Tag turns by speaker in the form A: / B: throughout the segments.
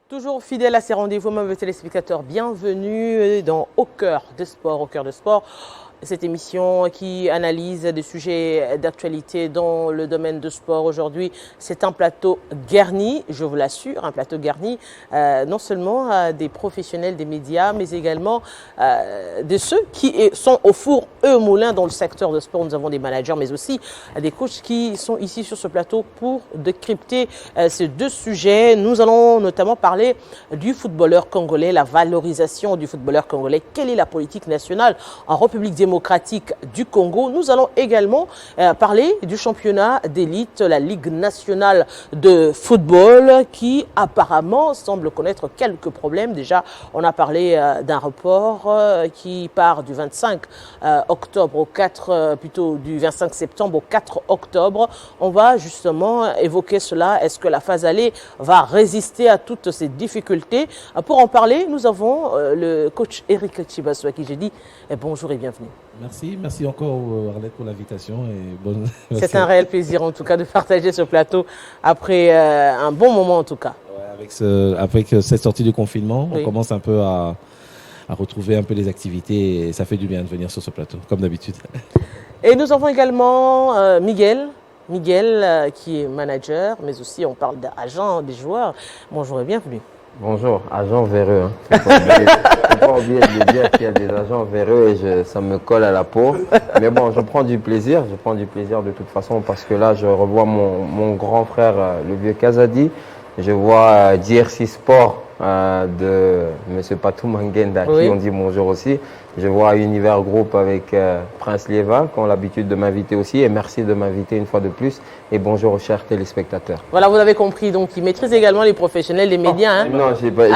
A: Toujours fidèle à ces rendez-vous, mes téléspectateurs, bienvenue dans Au cœur de sport, Au cœur de sport. Cette émission qui analyse des sujets d'actualité dans le domaine de sport. Aujourd'hui, c'est un plateau garni, je vous l'assure, un plateau garni non seulement des professionnels des médias, mais également de ceux qui sont au four et au moulin dans le secteur de sport. Nous avons des managers, mais aussi des coachs qui sont ici sur ce plateau pour décrypter ces deux sujets. Nous allons notamment parler du footballeur congolais, la valorisation du footballeur congolais. Quelle est la politique nationale en République démocratique du Congo? Nous allons également parler du championnat d'élite, la Ligue nationale de football, qui apparemment semble connaître quelques problèmes. Déjà, on a parlé d'un report qui part du 25 octobre au 4, plutôt du 25 septembre au 4 octobre. On va justement évoquer cela. Est-ce que la phase aller va résister à toutes ces difficultés? Pour en parler, nous avons le coach Eric Chibasso à qui j'ai dit bonjour et bienvenue.
B: Merci encore Arlette pour l'invitation.
A: C'est un réel plaisir en tout cas de partager ce plateau après un bon moment en tout cas.
B: Ouais, avec cette sortie du confinement, oui, on commence un peu à retrouver un peu les activités et ça fait du bien de venir sur ce plateau, comme d'habitude.
A: Et nous avons également Miguel qui est manager, mais aussi on parle d'agent des joueurs. Bonjour et bienvenue.
C: Bonjour, agent véreux. Il ne faut pas oublier de dire qu'il y a des agents véreux et ça me colle à la peau. Mais bon, je prends du plaisir de toute façon parce que là, je revois mon grand frère, le vieux Kazadi. Je vois DRC Sport de M. Patou Mangenda, oui, qui on dit bonjour aussi. Je vois Univers Group avec Prince Lieva, qui ont l'habitude de m'inviter aussi. Et merci de m'inviter une fois de plus. Et bonjour aux chers téléspectateurs.
A: Voilà, vous avez compris. Donc, il maîtrise également les professionnels des médias. Hein.
C: Non, j'ai pas.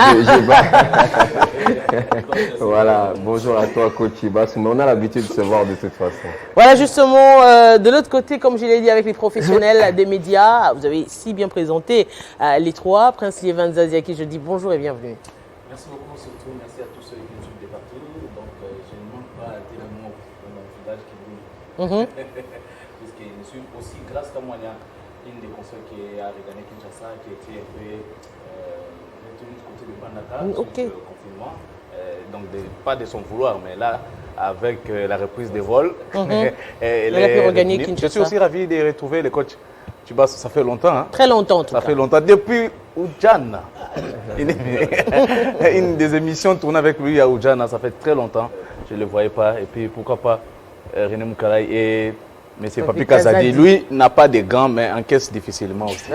C: Voilà, bonjour à toi, coach Chibasso. Mais on a l'habitude de se voir de toute façon.
A: Voilà, justement, de l'autre côté, comme je l'ai dit, avec les professionnels des médias, vous avez si bien présenté les trois. Prince Lieva Nzazi, à qui je dis bonjour et bienvenue.
D: Merci beaucoup, surtout merci à tous ceux qui nous suivent de partout. Donc, je ne manque pas tellement dans mon village qui bouge. Puisqu'ils nous suivent aussi grâce à moi, il y a une des consoles qui est à Regane Kinshasa, qui a été un peu retenue du côté de Bandaka sur le confinement. Donc, pas de son vouloir, mais là, avec la reprise des vols, elle a pu regagner Kinshasa. Je suis aussi ravi de retrouver le coach. Tu vois, ça fait longtemps. Hein?
A: Très longtemps, en tout cas.
D: Ça fait longtemps. Depuis Oudjana. Une des émissions tournées avec lui à Oudjana, ça fait très longtemps. Je ne le voyais pas. Et puis, pourquoi pas René Moukalaï et M. Papi Kazadi. Lui n'a pas de gants, mais encaisse difficilement aussi.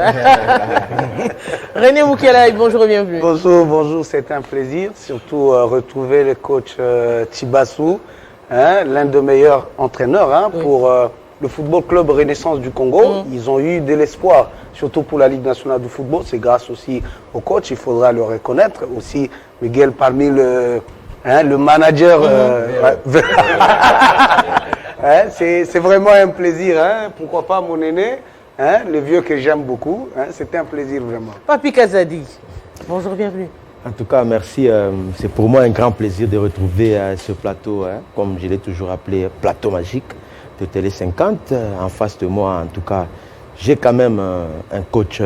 A: René Moukalaï, bonjour et bienvenue.
E: Bonjour, c'est un plaisir. Surtout retrouver le coach Chibasso, hein, l'un des meilleurs entraîneurs hein, oui, pour... le Football Club Renaissance du Congo. Ils ont eu de l'espoir, surtout pour la Ligue nationale du football. C'est grâce aussi au coach, il faudra le reconnaître. Aussi, Miguel parmi le manager. C'est vraiment un plaisir. Hein. Pourquoi pas mon aîné, hein, le vieux que j'aime beaucoup. Hein. C'était un plaisir vraiment.
A: Papi Kazadi, bonjour, bienvenue.
F: En tout cas, merci. C'est pour moi un grand plaisir de retrouver ce plateau, hein, comme je l'ai toujours appelé, plateau magique de Télé 50. En face de moi, en tout cas, j'ai quand même un coach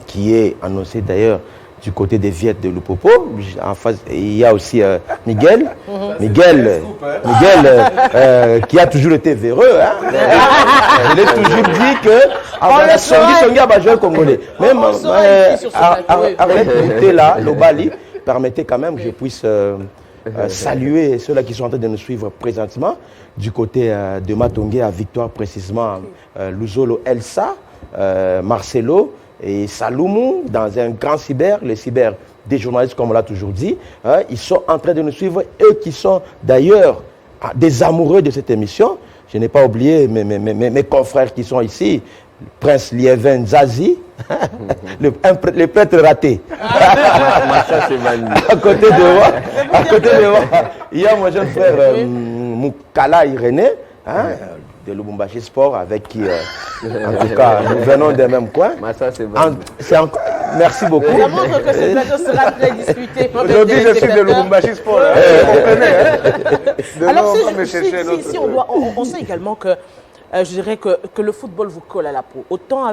F: qui est annoncé d'ailleurs du côté des Viettes de Lupopo. En face, il y a aussi Miguel. Miguel qui a toujours été véreux. Hein. Il a toujours dit que Songi a joué congolais. Même avec là, l'Obali, permettez quand même que je puisse saluer ceux-là qui sont en train de nous suivre présentement du côté de Matongé à Victoire, précisément Luzolo Elsa, Marcelo et Saloumou dans un grand cyber, le cyber des journalistes comme on l'a toujours dit. Ils sont en train de nous suivre, eux qui sont d'ailleurs des amoureux de cette émission. Je n'ai pas oublié mes confrères qui sont ici, Prince Lieva Nzazi, le prêtre raté. À côté de moi, il y a mon jeune frère Moukala Irénée, hein, de Lubumbashi Sport, avec qui, en tout cas, nous venons des mêmes coins. Merci beaucoup.
A: Ça montre que ce plateau sera très discuté.
E: Aujourd'hui, je suis de Lubumbashi Sport. Hein.
A: Alors, on sait également que je dirais que le football vous colle à la peau. Autant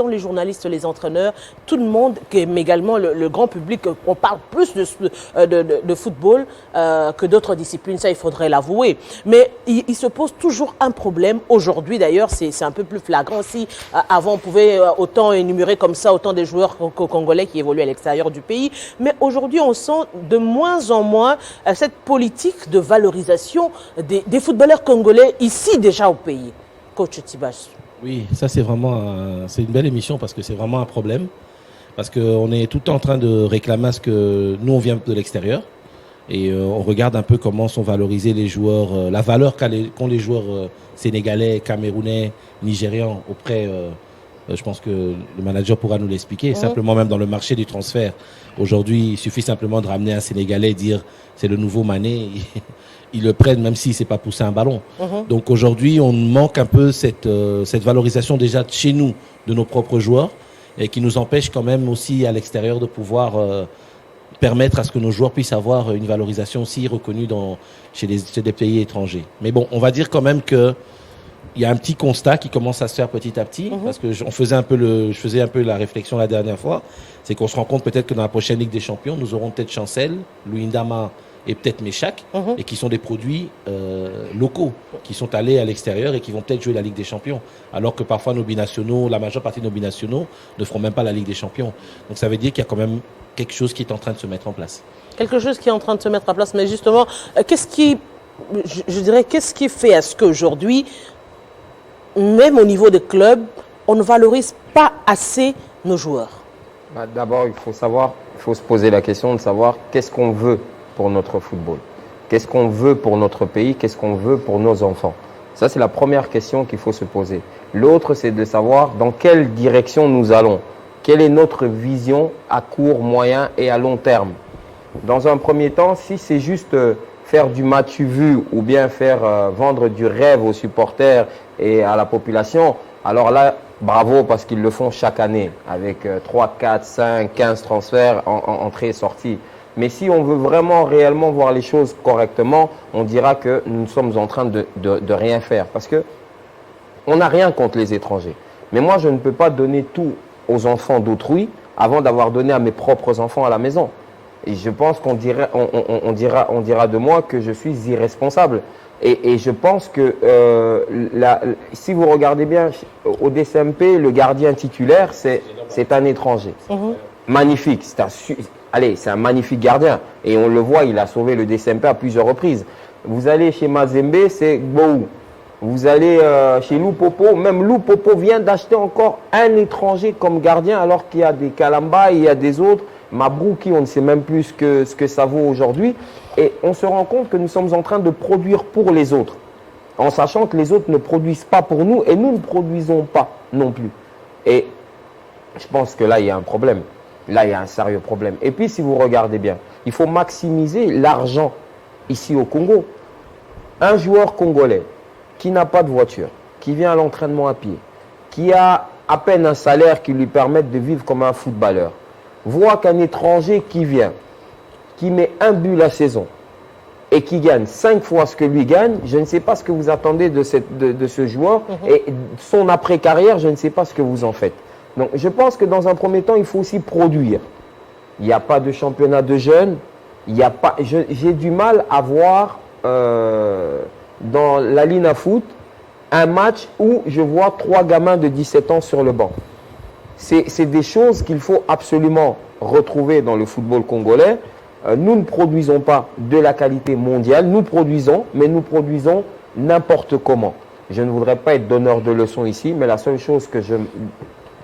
A: les journalistes, les entraîneurs, tout le monde, mais également le grand public, on parle plus de football que d'autres disciplines, ça il faudrait l'avouer. Mais il se pose toujours un problème. Aujourd'hui d'ailleurs, c'est un peu plus flagrant aussi. Avant, on pouvait autant énumérer comme ça autant des joueurs congolais qui évoluent à l'extérieur du pays. Mais aujourd'hui, on sent de moins en moins cette politique de valorisation des footballeurs congolais ici déjà au pays. Coach Tibas.
B: Oui, ça c'est vraiment c'est une belle émission parce que c'est vraiment un problème. Parce qu'on est tout le temps en train de réclamer ce que nous on vient de l'extérieur. Et on regarde un peu comment sont valorisés les joueurs, la valeur qu'ont les joueurs sénégalais, camerounais, nigérians auprès, je pense que le manager pourra nous l'expliquer, simplement même dans le marché du transfert. Aujourd'hui, il suffit simplement de ramener un Sénégalais et dire c'est le nouveau Mané. Ils le prennent même s'il ne s'est pas poussé un ballon. Donc aujourd'hui, on manque un peu cette valorisation déjà de chez nous, de nos propres joueurs, et qui nous empêche quand même aussi à l'extérieur de pouvoir permettre à ce que nos joueurs puissent avoir une valorisation aussi reconnue chez des pays étrangers. Mais bon, on va dire quand même que il y a un petit constat qui commence à se faire petit à petit, parce que je faisais un peu la réflexion la dernière fois, c'est qu'on se rend compte peut-être que dans la prochaine Ligue des Champions, nous aurons peut-être Chancel, Luindama et peut-être Méchac, et qui sont des produits locaux, qui sont allés à l'extérieur et qui vont peut-être jouer la Ligue des Champions. Alors que parfois nos binationaux, la majeure partie de nos binationaux ne feront même pas la Ligue des Champions. Donc ça veut dire qu'il y a quand même quelque chose qui est en train de se mettre en place. Quelque chose qui est en train de se mettre en place, mais justement, qu'est-ce qui fait à ce qu'aujourd'hui, même au niveau des clubs, on ne valorise pas assez nos joueurs?
C: D'abord, il faut se poser la question de savoir qu'est-ce qu'on veut pour notre football. Qu'est-ce qu'on veut pour notre pays? Qu'est-ce qu'on veut pour nos enfants? Ça, c'est la première question qu'il faut se poser. L'autre, c'est de savoir dans quelle direction nous allons. Quelle est notre vision à court, moyen et à long terme? Dans un premier temps, si c'est juste faire du match vu ou bien faire vendre du rêve aux supporters et à la population, alors là, bravo parce qu'ils le font chaque année avec 3, 4, 5, 15 transferts entrées et sorties. Mais si on veut vraiment, réellement voir les choses correctement, on dira que nous sommes en train de rien faire. Parce que on n'a rien contre les étrangers. Mais moi, je ne peux pas donner tout aux enfants d'autrui avant d'avoir donné à mes propres enfants à la maison. Et je pense qu'on dira de moi que je suis irresponsable. Et je pense que si vous regardez bien, au DCMP, le gardien titulaire, c'est un étranger. Magnifique. C'est un magnifique gardien. Et on le voit, il a sauvé le DCMP à plusieurs reprises. Vous allez chez Mazembe, c'est Gbou. Vous allez chez Lou Popo, même Lou Popo vient d'acheter encore un étranger comme gardien, alors qu'il y a des Kalamba, il y a des autres. Mabrouki, on ne sait même plus ce que ça vaut aujourd'hui. Et on se rend compte que nous sommes en train de produire pour les autres, en sachant que les autres ne produisent pas pour nous et nous ne produisons pas non plus. Et je pense que là, il y a un problème. Là, il y a un sérieux problème. Et puis, si vous regardez bien, il faut maximiser l'argent ici au Congo. Un joueur congolais qui n'a pas de voiture, qui vient à l'entraînement à pied, qui a à peine un salaire qui lui permette de vivre comme un footballeur, voit qu'un étranger qui vient, qui met un but la saison et qui gagne 5 fois ce que lui gagne, je ne sais pas ce que vous attendez de ce joueur. Et son après-carrière, je ne sais pas ce que vous en faites. Donc, je pense que dans un premier temps, il faut aussi produire. Il n'y a pas de championnat de jeunes. J'ai du mal à voir dans la Lina Foot un match où je vois 3 gamins de 17 ans sur le banc. C'est des choses qu'il faut absolument retrouver dans le football congolais. Nous ne produisons pas de la qualité mondiale. Nous produisons, mais nous produisons n'importe comment. Je ne voudrais pas être donneur de leçons ici, mais la seule chose que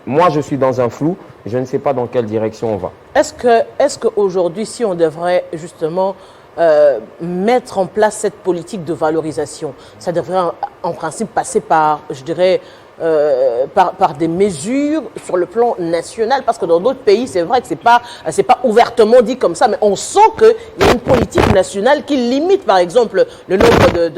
C: moi, je suis dans un flou. Je ne sais pas dans quelle direction on va.
A: Est-ce qu'aujourd'hui, si on devrait justement mettre en place cette politique de valorisation, ça devrait en principe passer par, je dirais, par des mesures sur le plan national, parce que dans d'autres pays, c'est vrai que c'est pas ouvertement dit comme ça, mais on sent qu'il y a une politique nationale qui limite, par exemple, le nombre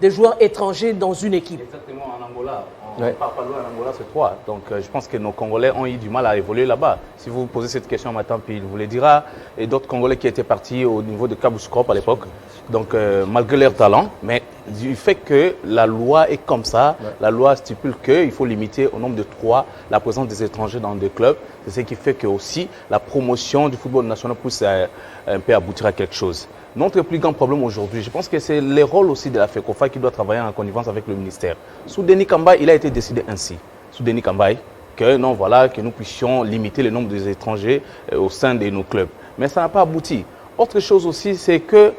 A: de joueurs étrangers dans une équipe.
D: Exactement, en Angola, Pas loin, l'Angola, c'est 3. Donc, je pense que nos Congolais ont eu du mal à évoluer là-bas. Si vous posez cette question maintenant, puis il vous le dira. Et d'autres Congolais qui étaient partis au niveau de Kabuskop à l'époque. Donc, malgré leur talent, mais du fait que la loi est comme ça, la loi stipule qu'il faut limiter au nombre de 3 la présence des étrangers dans des clubs. C'est ce qui fait que aussi la promotion du football national puisse un peu aboutir à quelque chose. Notre plus grand problème aujourd'hui, je pense que c'est le rôle aussi de la FECOFA qui doit travailler en connivence avec le ministère. Sous Denis Kambaye, il a été décidé ainsi. Sous Denis Kambaye, que non, voilà, que nous puissions limiter le nombre des étrangers au sein de nos clubs. Mais ça n'a pas abouti. Autre chose aussi, c'est que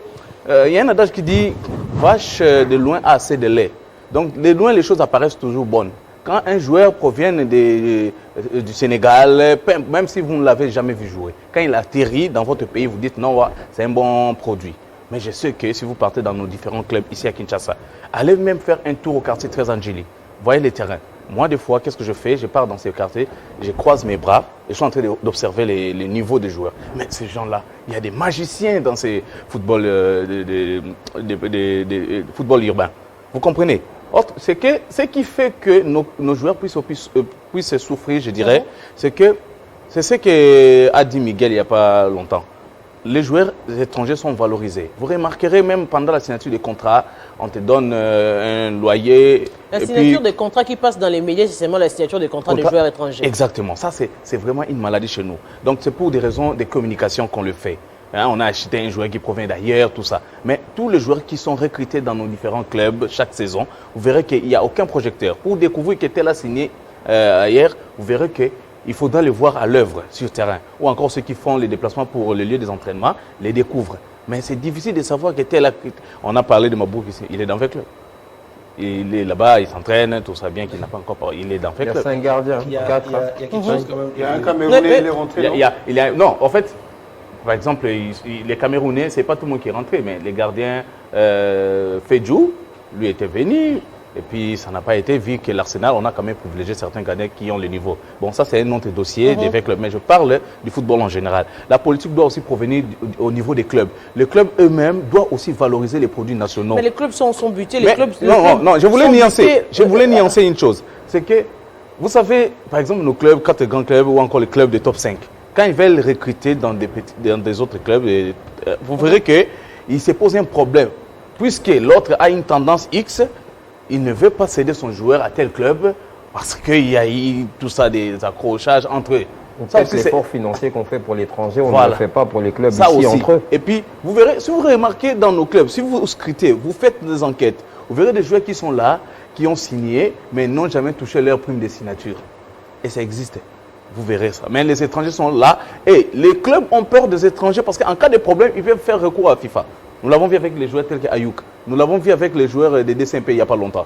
D: il y a un adage qui dit vache de loin a assez de lait. Donc de loin, les choses apparaissent toujours bonnes. Quand un joueur provient du Sénégal, même si vous ne l'avez jamais vu jouer, quand il atterrit dans votre pays, vous dites non, c'est un bon produit. Mais je sais que si vous partez dans nos différents clubs ici à Kinshasa, allez même faire un tour au quartier Très Angéli, voyez les terrains. Moi, des fois, qu'est-ce que je fais? Je pars dans ces quartiers, je croise mes bras et je suis en train d'observer les niveaux des joueurs. Mais ces gens-là, il y a des magiciens dans ces footballs football urbain. Vous comprenez? C'est que ce qui fait que nos joueurs puissent souffrir, je dirais, c'est ce qu'a dit Miguel il n'y a pas longtemps. Les joueurs étrangers sont valorisés. Vous remarquerez même pendant la signature des contrats, on te donne un loyer.
A: La signature des contrats qui passe dans les médias, c'est seulement la signature des contrats des joueurs étrangers.
D: Exactement. Ça, c'est vraiment une maladie chez nous. Donc, c'est pour des raisons de communication qu'on le fait. Hein, on a acheté un joueur qui provient d'ailleurs, tout ça. Mais tous les joueurs qui sont recrutés dans nos différents clubs chaque saison, vous verrez qu'il n'y a aucun projecteur. Pour découvrir que tel a signé ailleurs, vous verrez qu'il faudra le voir à l'œuvre sur terrain. Ou encore ceux qui font les déplacements pour le lieu des entraînements, les découvrent. Mais c'est difficile de savoir que tel a... On a parlé de Mabouk ici, il est dans le club. Il est là-bas, il s'entraîne, tout ça bien qu'il n'a pas encore parlé. Il est dans le club.
C: Il y a 5 gardiens, 4.
B: Il y a quelque chose quand même.
E: Il y a un Camerounais, il est rentré.
D: Non, en fait... Par exemple, les Camerounais, ce n'est pas tout le monde qui est rentré, mais les gardiens Fedjou, lui était venu, et puis ça n'a pas été, vu que l'Arsenal, on a quand même privilégié certains gardiens qui ont le niveau. Bon, ça c'est un autre dossier des clubs, mais je parle du football en général. La politique doit aussi provenir au niveau des clubs. Les clubs eux-mêmes doivent aussi valoriser les produits nationaux.
A: Mais les clubs sont butés,
D: Non, je voulais nuancer une chose. C'est que, vous savez, par exemple, nos clubs, 4 grands clubs ou encore les clubs de top 5, quand ils veulent recruter dans des autres clubs, vous verrez qu'il se pose un problème. Puisque l'autre a une tendance X, il ne veut pas céder son joueur à tel club parce qu'il y a eu tout ça, des accrochages entre eux.
C: Peut-être l'effort financier qu'on fait pour l'étranger, on ne le fait pas pour les clubs ça ici aussi. Entre eux.
D: Et puis, vous verrez, si vous remarquez dans nos clubs, si vous scrutez, vous faites des enquêtes, vous verrez des joueurs qui sont là, qui ont signé, mais n'ont jamais touché leur prime de signature. Et ça existe. Vous verrez ça. Mais les étrangers sont là. Et les clubs ont peur des étrangers parce qu'en cas de problème, ils peuvent faire recours à FIFA. Nous l'avons vu avec les joueurs tels qu'Ayouk. Nous l'avons vu avec les joueurs des DCMP il n'y a pas longtemps.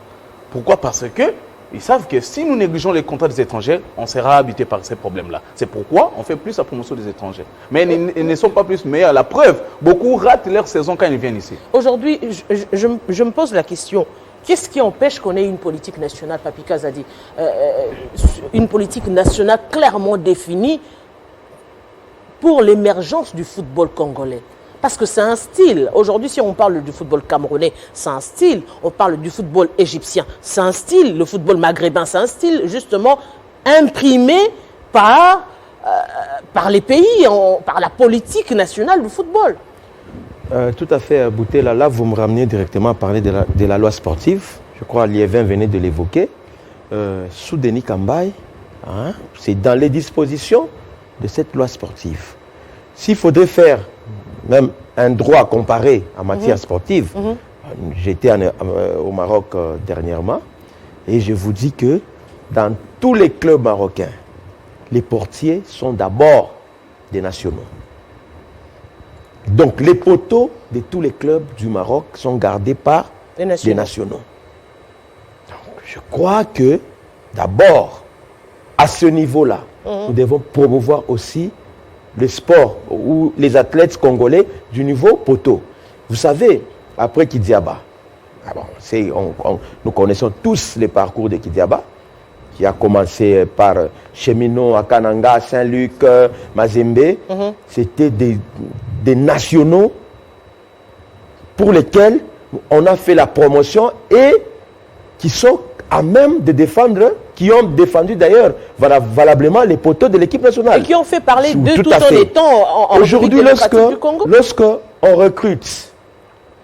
D: Pourquoi? Parce qu'ils savent que si nous négligeons les contrats des étrangers, on sera habité par ces problèmes-là. C'est pourquoi on fait plus la promotion des étrangers. Mais ils ne sont pas plus meilleurs. La preuve, beaucoup ratent leur saison quand ils viennent ici.
A: Aujourd'hui, je me pose la question. Qu'est-ce qui empêche qu'on ait une politique nationale, Papi Kazadi, une politique nationale clairement définie pour l'émergence du football congolais? Parce que c'est un style. Aujourd'hui, si on parle du football camerounais, c'est un style. On parle du football égyptien, c'est un style. Le football maghrébin, c'est un style justement imprimé par les pays, par la politique nationale du football.
F: Tout à fait, Boutela. Là, vous me ramenez directement à parler de la loi sportive. Je crois que Liévin venait de l'évoquer. Sous Denis Kambaye, c'est dans les dispositions de cette loi sportive. S'il faudrait faire même un droit comparé en matière sportive, j'étais au Maroc dernièrement et je vous dis que dans tous les clubs marocains, les portiers sont d'abord des nationaux. Donc, les poteaux de tous les clubs du Maroc sont gardés par des nationaux. Donc, je crois que, d'abord, à ce niveau-là, nous devons promouvoir aussi le sport ou les athlètes congolais du niveau poteau. Vous savez, après Kidiaba, nous connaissons tous les parcours de Kidiaba, qui a commencé par Cheminot, Akananga, Saint-Luc, Mazembe. C'était des nationaux pour lesquels on a fait la promotion et qui sont à même de défendre, qui ont défendu d'ailleurs valablement les poteaux de l'équipe nationale.
A: Et qui ont fait parler de tout
F: à
A: en
F: fait.
A: étant en
F: Aujourd'hui,
A: République démocratique du Congo.
F: lorsque on recrute,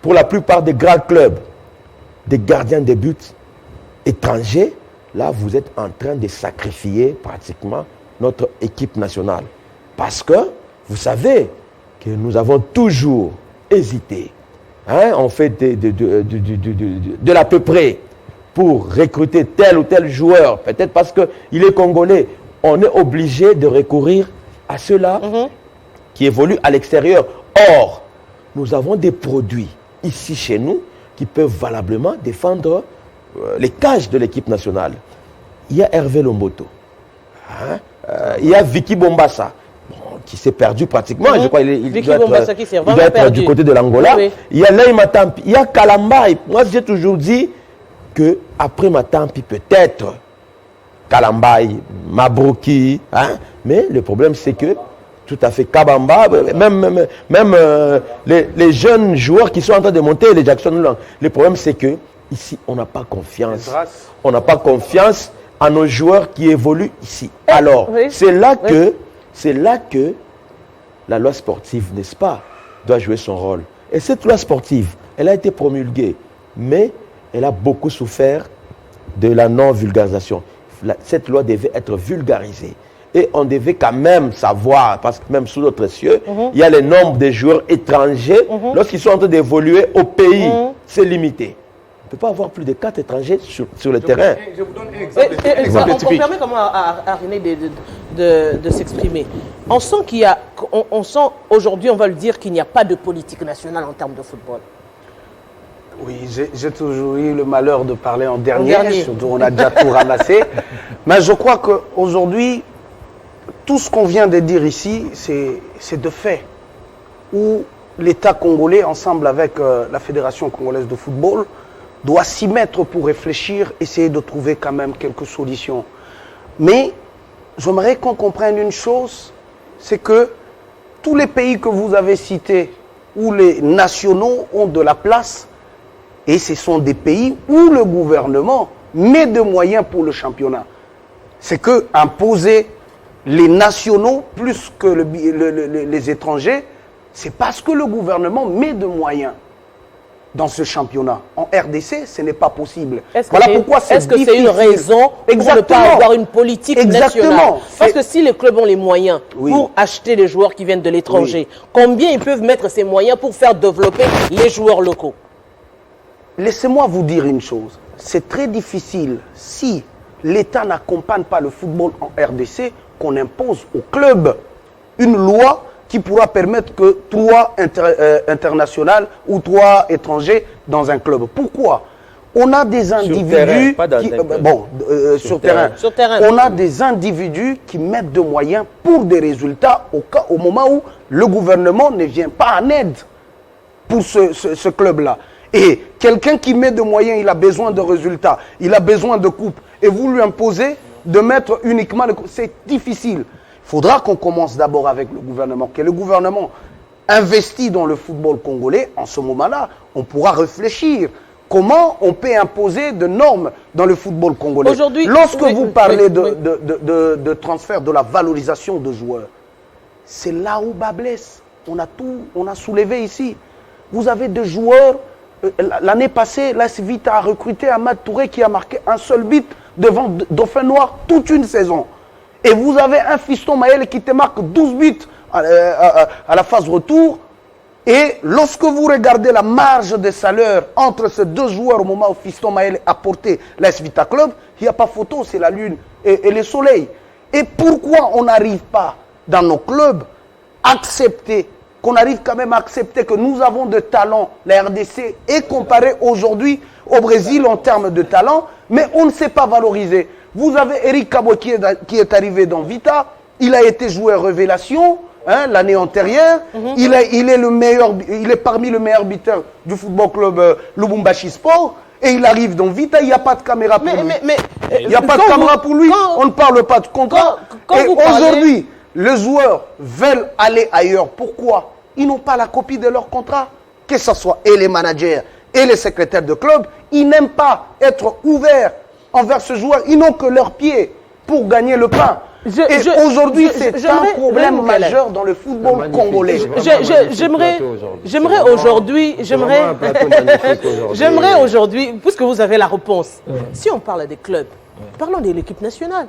F: pour la plupart des grands clubs, des gardiens de but étrangers, là, vous êtes en train de sacrifier pratiquement notre équipe nationale. Parce que, vous savez, que nous avons toujours hésité. Hein, on fait de l'à peu près pour recruter tel ou tel joueur, peut-être parce qu'il est congolais. On est obligé de recourir à ceux-là qui évoluent à l'extérieur. Or, nous avons des produits ici chez nous qui peuvent valablement défendre les cages de l'équipe nationale. Il y a Hervé Lomboto. Hein? Il y a Vicky Bombassa, qui s'est perdu pratiquement. Je crois qu'il doit être du côté de l'Angola. Oui. Il y a Lei Matampi. Il y a Kalambai. Moi, j'ai toujours dit qu'après Matampi, peut-être Kalambai, Mabroki. Hein? Mais le problème, c'est que tout à fait Kabamba, même les jeunes joueurs qui sont en train de monter, les Jackson Lang. Le problème, c'est que ici, on n'a pas confiance. On n'a pas confiance à nos joueurs qui évoluent ici. Alors, c'est là que la loi sportive, n'est-ce pas, doit jouer son rôle. Et cette loi sportive, elle a été promulguée, mais elle a beaucoup souffert de la non-vulgarisation. Cette loi devait être vulgarisée. Et on devait quand même savoir, parce que même sous notre cieux, il y a le nombre de joueurs étrangers, lorsqu'ils sont en train d'évoluer au pays, c'est limité. On ne peut pas avoir plus de 4 étrangers sur le terrain.
D: Je vous donne un exemple.
A: On permet comment à René de s'exprimer. On sent qu'il y a, on sent aujourd'hui, on va le dire, qu'il n'y a pas de politique nationale en termes de football.
E: Oui, j'ai toujours eu le malheur de parler en dernier. Surtout on a déjà tout ramassé. Mais je crois qu'aujourd'hui, tout ce qu'on vient de dire ici, c'est de fait. Où l'État congolais, ensemble avec la Fédération congolaise de football, doit s'y mettre pour réfléchir, essayer de trouver quand même quelques solutions. Mais j'aimerais qu'on comprenne une chose, c'est que tous les pays que vous avez cités, où les nationaux ont de la place, et ce sont des pays où le gouvernement met de moyens pour le championnat. C'est que imposer les nationaux plus que les étrangers, c'est parce que le gouvernement met de moyens dans ce championnat. En RDC, ce n'est pas possible.
A: Voilà pourquoi c'est difficile. Est-ce que c'est une raison pour ne pas avoir une politique nationale? Parce que si les clubs ont les moyens pour acheter les joueurs qui viennent de l'étranger, combien ils peuvent mettre ces moyens pour faire développer les joueurs locaux?
E: Laissez-moi vous dire une chose. C'est très difficile, si l'État n'accompagne pas le football en RDC, qu'on impose aux clubs une loi qui pourra permettre que 3 internationales ou 3 étrangers dans un club. Pourquoi? On a des individus sur terrain. On a des individus qui mettent de moyens pour des résultats au moment où le gouvernement ne vient pas en aide pour ce club-là. Et quelqu'un qui met de moyens, il a besoin de résultats, il a besoin de coupes. Et vous lui imposez de mettre uniquement le... C'est difficile. Il faudra qu'on commence d'abord avec le gouvernement, que le gouvernement investit dans le football congolais. En ce moment-là, on pourra réfléchir comment on peut imposer de normes dans le football congolais.
A: Aujourd'hui,
E: lorsque vous parlez de transfert, de la valorisation de joueurs, c'est là où bas blesse. On a soulevé ici. Vous avez des joueurs, l'année passée, l'AS Vita a recruté Amad Touré qui a marqué un seul but devant Dauphin Noir toute une saison. Et vous avez un Fiston Maël qui te marque 12 buts à la phase retour. Et lorsque vous regardez la marge de salaire entre ces deux joueurs au moment où Fiston Maël a porté l'AS Vita Club, il n'y a pas photo, c'est la lune et le soleil. Et pourquoi on n'arrive pas dans nos clubs à accepter, qu'on arrive quand même à accepter que nous avons de talent, la RDC est comparée aujourd'hui au Brésil en termes de talent, mais on ne sait pas valoriser. Vous avez Eric Cabo qui est arrivé dans Vita, il a été joueur révélation l'année antérieure, il est parmi les meilleurs buteurs du football club Lubumbashi Sport, et il arrive dans Vita, il n'y a pas de caméra pour lui. Il n'y a pas de caméra pour lui, on ne parle pas de contrat. Et aujourd'hui, les joueurs veulent aller ailleurs. Pourquoi? Ils n'ont pas la copie de leur contrat. Que ce soit et les managers et les secrétaires de club, ils n'aiment pas être ouverts envers ce joueur. Ils n'ont que leurs pieds pour gagner le pain. Aujourd'hui, c'est un problème majeur dans le football congolais.
A: J'aimerais aujourd'hui, puisque vous avez la réponse, si on parle des clubs, parlons de l'équipe nationale.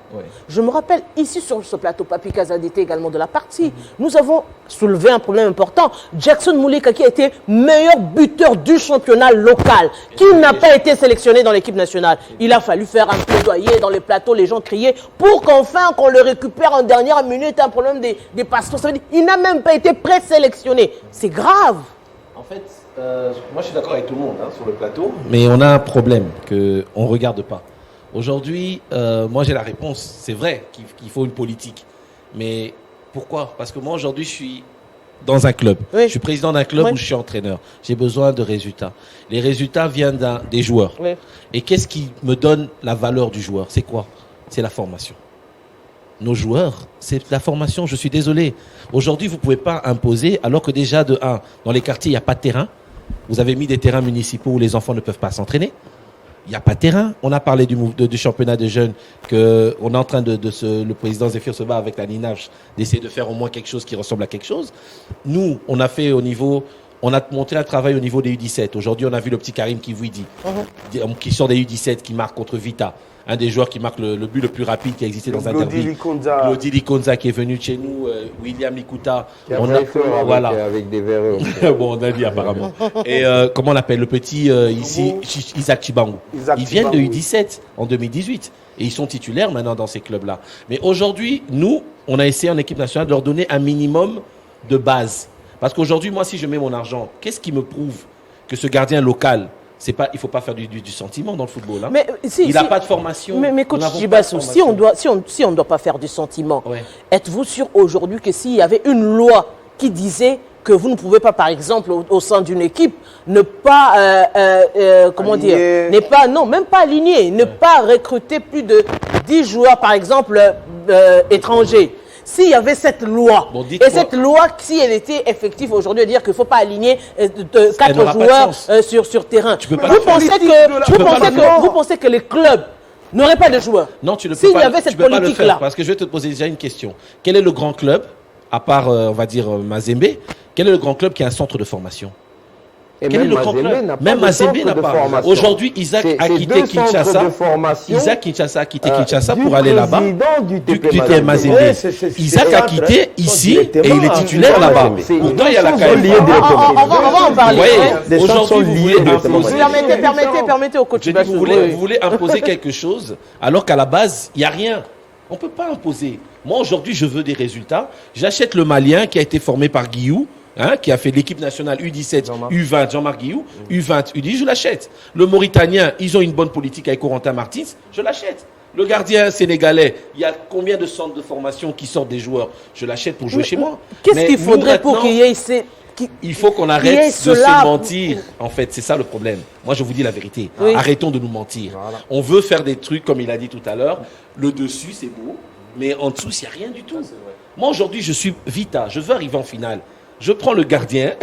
A: Je me rappelle, ici sur ce plateau, Papi Kazad était également de la partie. Nous avons soulevé un problème important. Jackson Moulika, qui a été meilleur buteur du championnat local, qui n'a pas été sélectionné dans l'équipe nationale. Il a fallu faire un plaidoyer dans les plateaux, les gens criaient, pour qu'enfin, qu'on le récupère en dernière minute, un problème des passeports. Ça veut dire qu'il n'a même pas été présélectionné. C'est grave.
B: En fait, moi je suis d'accord avec tout le monde sur le plateau, mais on a un problème qu'on ne regarde pas. Aujourd'hui, moi j'ai la réponse. C'est vrai qu'il faut une politique. Mais pourquoi? Parce que moi aujourd'hui je suis dans un club.
A: Oui.
B: Je suis président d'un club
A: Oui.
B: où je suis entraîneur. J'ai besoin de résultats. Les résultats viennent des joueurs.
A: Oui.
B: Et qu'est-ce qui me donne la valeur du joueur? C'est quoi? C'est la formation. Nos joueurs, c'est la formation. Je suis désolé. Aujourd'hui, vous ne pouvez pas imposer, alors que déjà de 1, dans les quartiers, il n'y a pas de terrain. Vous avez mis des terrains municipaux où les enfants ne peuvent pas s'entraîner. Il n'y a pas de terrain. On a parlé du championnat de jeunes, on est en train le président Zéphir se bat avec la NINAF d'essayer de faire au moins quelque chose qui ressemble à quelque chose. Nous, on a monté un travail au niveau des U17. Aujourd'hui, on a vu le petit Karim Kivouidi, qui sort des U17, qui marque contre Vita. Un des joueurs qui marque le but le plus rapide qui a existé dans un derby. Glody Likonza qui est venu de chez nous, William Likuta.
C: On a fait avec des verreux.
B: Bon, on a dit apparemment. Et comment on l'appelle? Le petit ici, Isaac Chibangu. Ils viennent de U17 en 2018. Et ils sont titulaires maintenant dans ces clubs-là. Mais aujourd'hui, nous, on a essayé en équipe nationale de leur donner un minimum de base. Parce qu'aujourd'hui, moi, si je mets mon argent, qu'est-ce qui me prouve que ce gardien local, il ne faut pas faire du sentiment dans le football. Hein.
A: Mais,
B: il n'a pas de formation.
A: Mais coach Djibassou, si on ne doit pas faire du sentiment, êtes-vous sûr aujourd'hui que s'il y avait une loi qui disait que vous ne pouvez pas, par exemple, au sein d'une équipe, ne pas, même pas aligner, ne pas recruter plus de 10 joueurs, par exemple, étrangers. S'il y avait cette loi, cette loi, si elle était effective aujourd'hui, dire qu'il ne faut pas aligner 4 joueurs sur terrain, vous pensez que les clubs n'auraient pas de joueurs?
B: Non, tu ne peux pas. S'il y avait cette politique-là. Parce que je vais te poser déjà une question. Quel est le grand club, à part, on va dire, Mazembe, quel est le grand club qui a un centre de formation? Quel est le grand club? Même Mazembe n'a pas. Aujourd'hui, Isaac a quitté Kinshasa. Isaac Kinshasa a quitté Kinshasa pour aller là-bas. Du TP Mazembe. Isaac a quitté ici et il est titulaire là-bas. Pourtant, il y a la KF.
A: On va en parler.
B: Aujourd'hui, vous voulez imposer.
A: Permettez au coach.
B: Vous voulez imposer quelque chose alors qu'à la base, il n'y a rien. On ne peut pas imposer. Moi, aujourd'hui, je veux des résultats. J'achète le Malien qui a été formé par Guillou. Qui a fait l'équipe nationale U17, U20, Jean-Marc Guillou, U20, U10, je l'achète. Le Mauritanien, ils ont une bonne politique avec Corentin Martins, je l'achète. Le gardien sénégalais, il y a combien de centres de formation qui sortent des joueurs? Je l'achète pour jouer chez moi.
A: Qu'est-ce qu'il faudrait pour qu'il y ait
B: il faut qu'on arrête de se mentir. En fait, c'est ça le problème. Moi, je vous dis la vérité. Oui. Arrêtons de nous mentir. Voilà. On veut faire des trucs, comme il a dit tout à l'heure. Le dessus, c'est beau, mais en dessous, il n'y a rien du tout. Moi, aujourd'hui, je suis Vita. Je veux arriver en finale. Je prends le gardien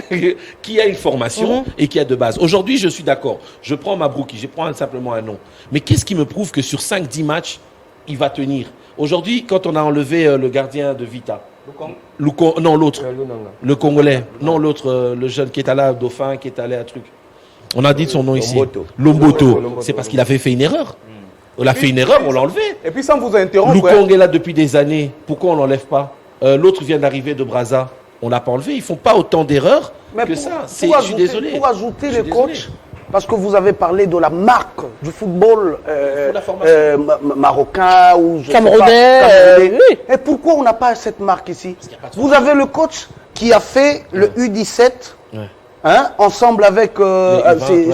B: qui a une formation et qui a de base. Aujourd'hui, je suis d'accord. Je prends Mabrouki, je prends simplement un nom. Mais qu'est-ce qui me prouve que sur 5-10 matchs, il va tenir? Aujourd'hui, quand on a enlevé le gardien de Vita, non, l'autre, le Congolais, non, l'autre, le jeune qui est allé à Dauphin, qui est allé à truc. On a dit son nom ici. Lomboto. C'est parce qu'il avait fait une erreur. On a fait une erreur, on l'a enlevé.
G: Et puis sans vous interrompre.
B: Lukong est là depuis des années. Pourquoi on ne l'enlève pas? L'autre vient d'arriver de Brazza. On ne l'a pas enlevé. Ils ne font pas autant d'erreurs que ça. Je suis désolé.
E: Pour ajouter les coachs, parce que vous avez parlé de la marque du football marocain ou
A: camerounais.
E: Et pourquoi on n'a pas cette marque ici? Vous avez le coach qui a fait le U17, ensemble avec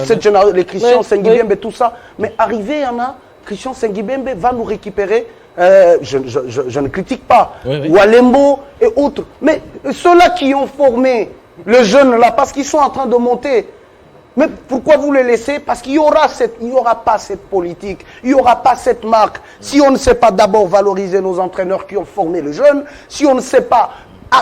E: cette génération, les Christian Sengibembe et tout ça. Mais arrivé, il y en a, Christian Sengibembe va nous récupérer. Je ne critique pas, Walembo et autres. Mais ceux-là qui ont formé le jeune là, parce qu'ils sont en train de monter, mais pourquoi vous les laissez? Parce qu'il n'y aura pas cette politique, il n'y aura pas cette marque. Si on ne sait pas d'abord valoriser nos entraîneurs qui ont formé le jeune, si on ne sait pas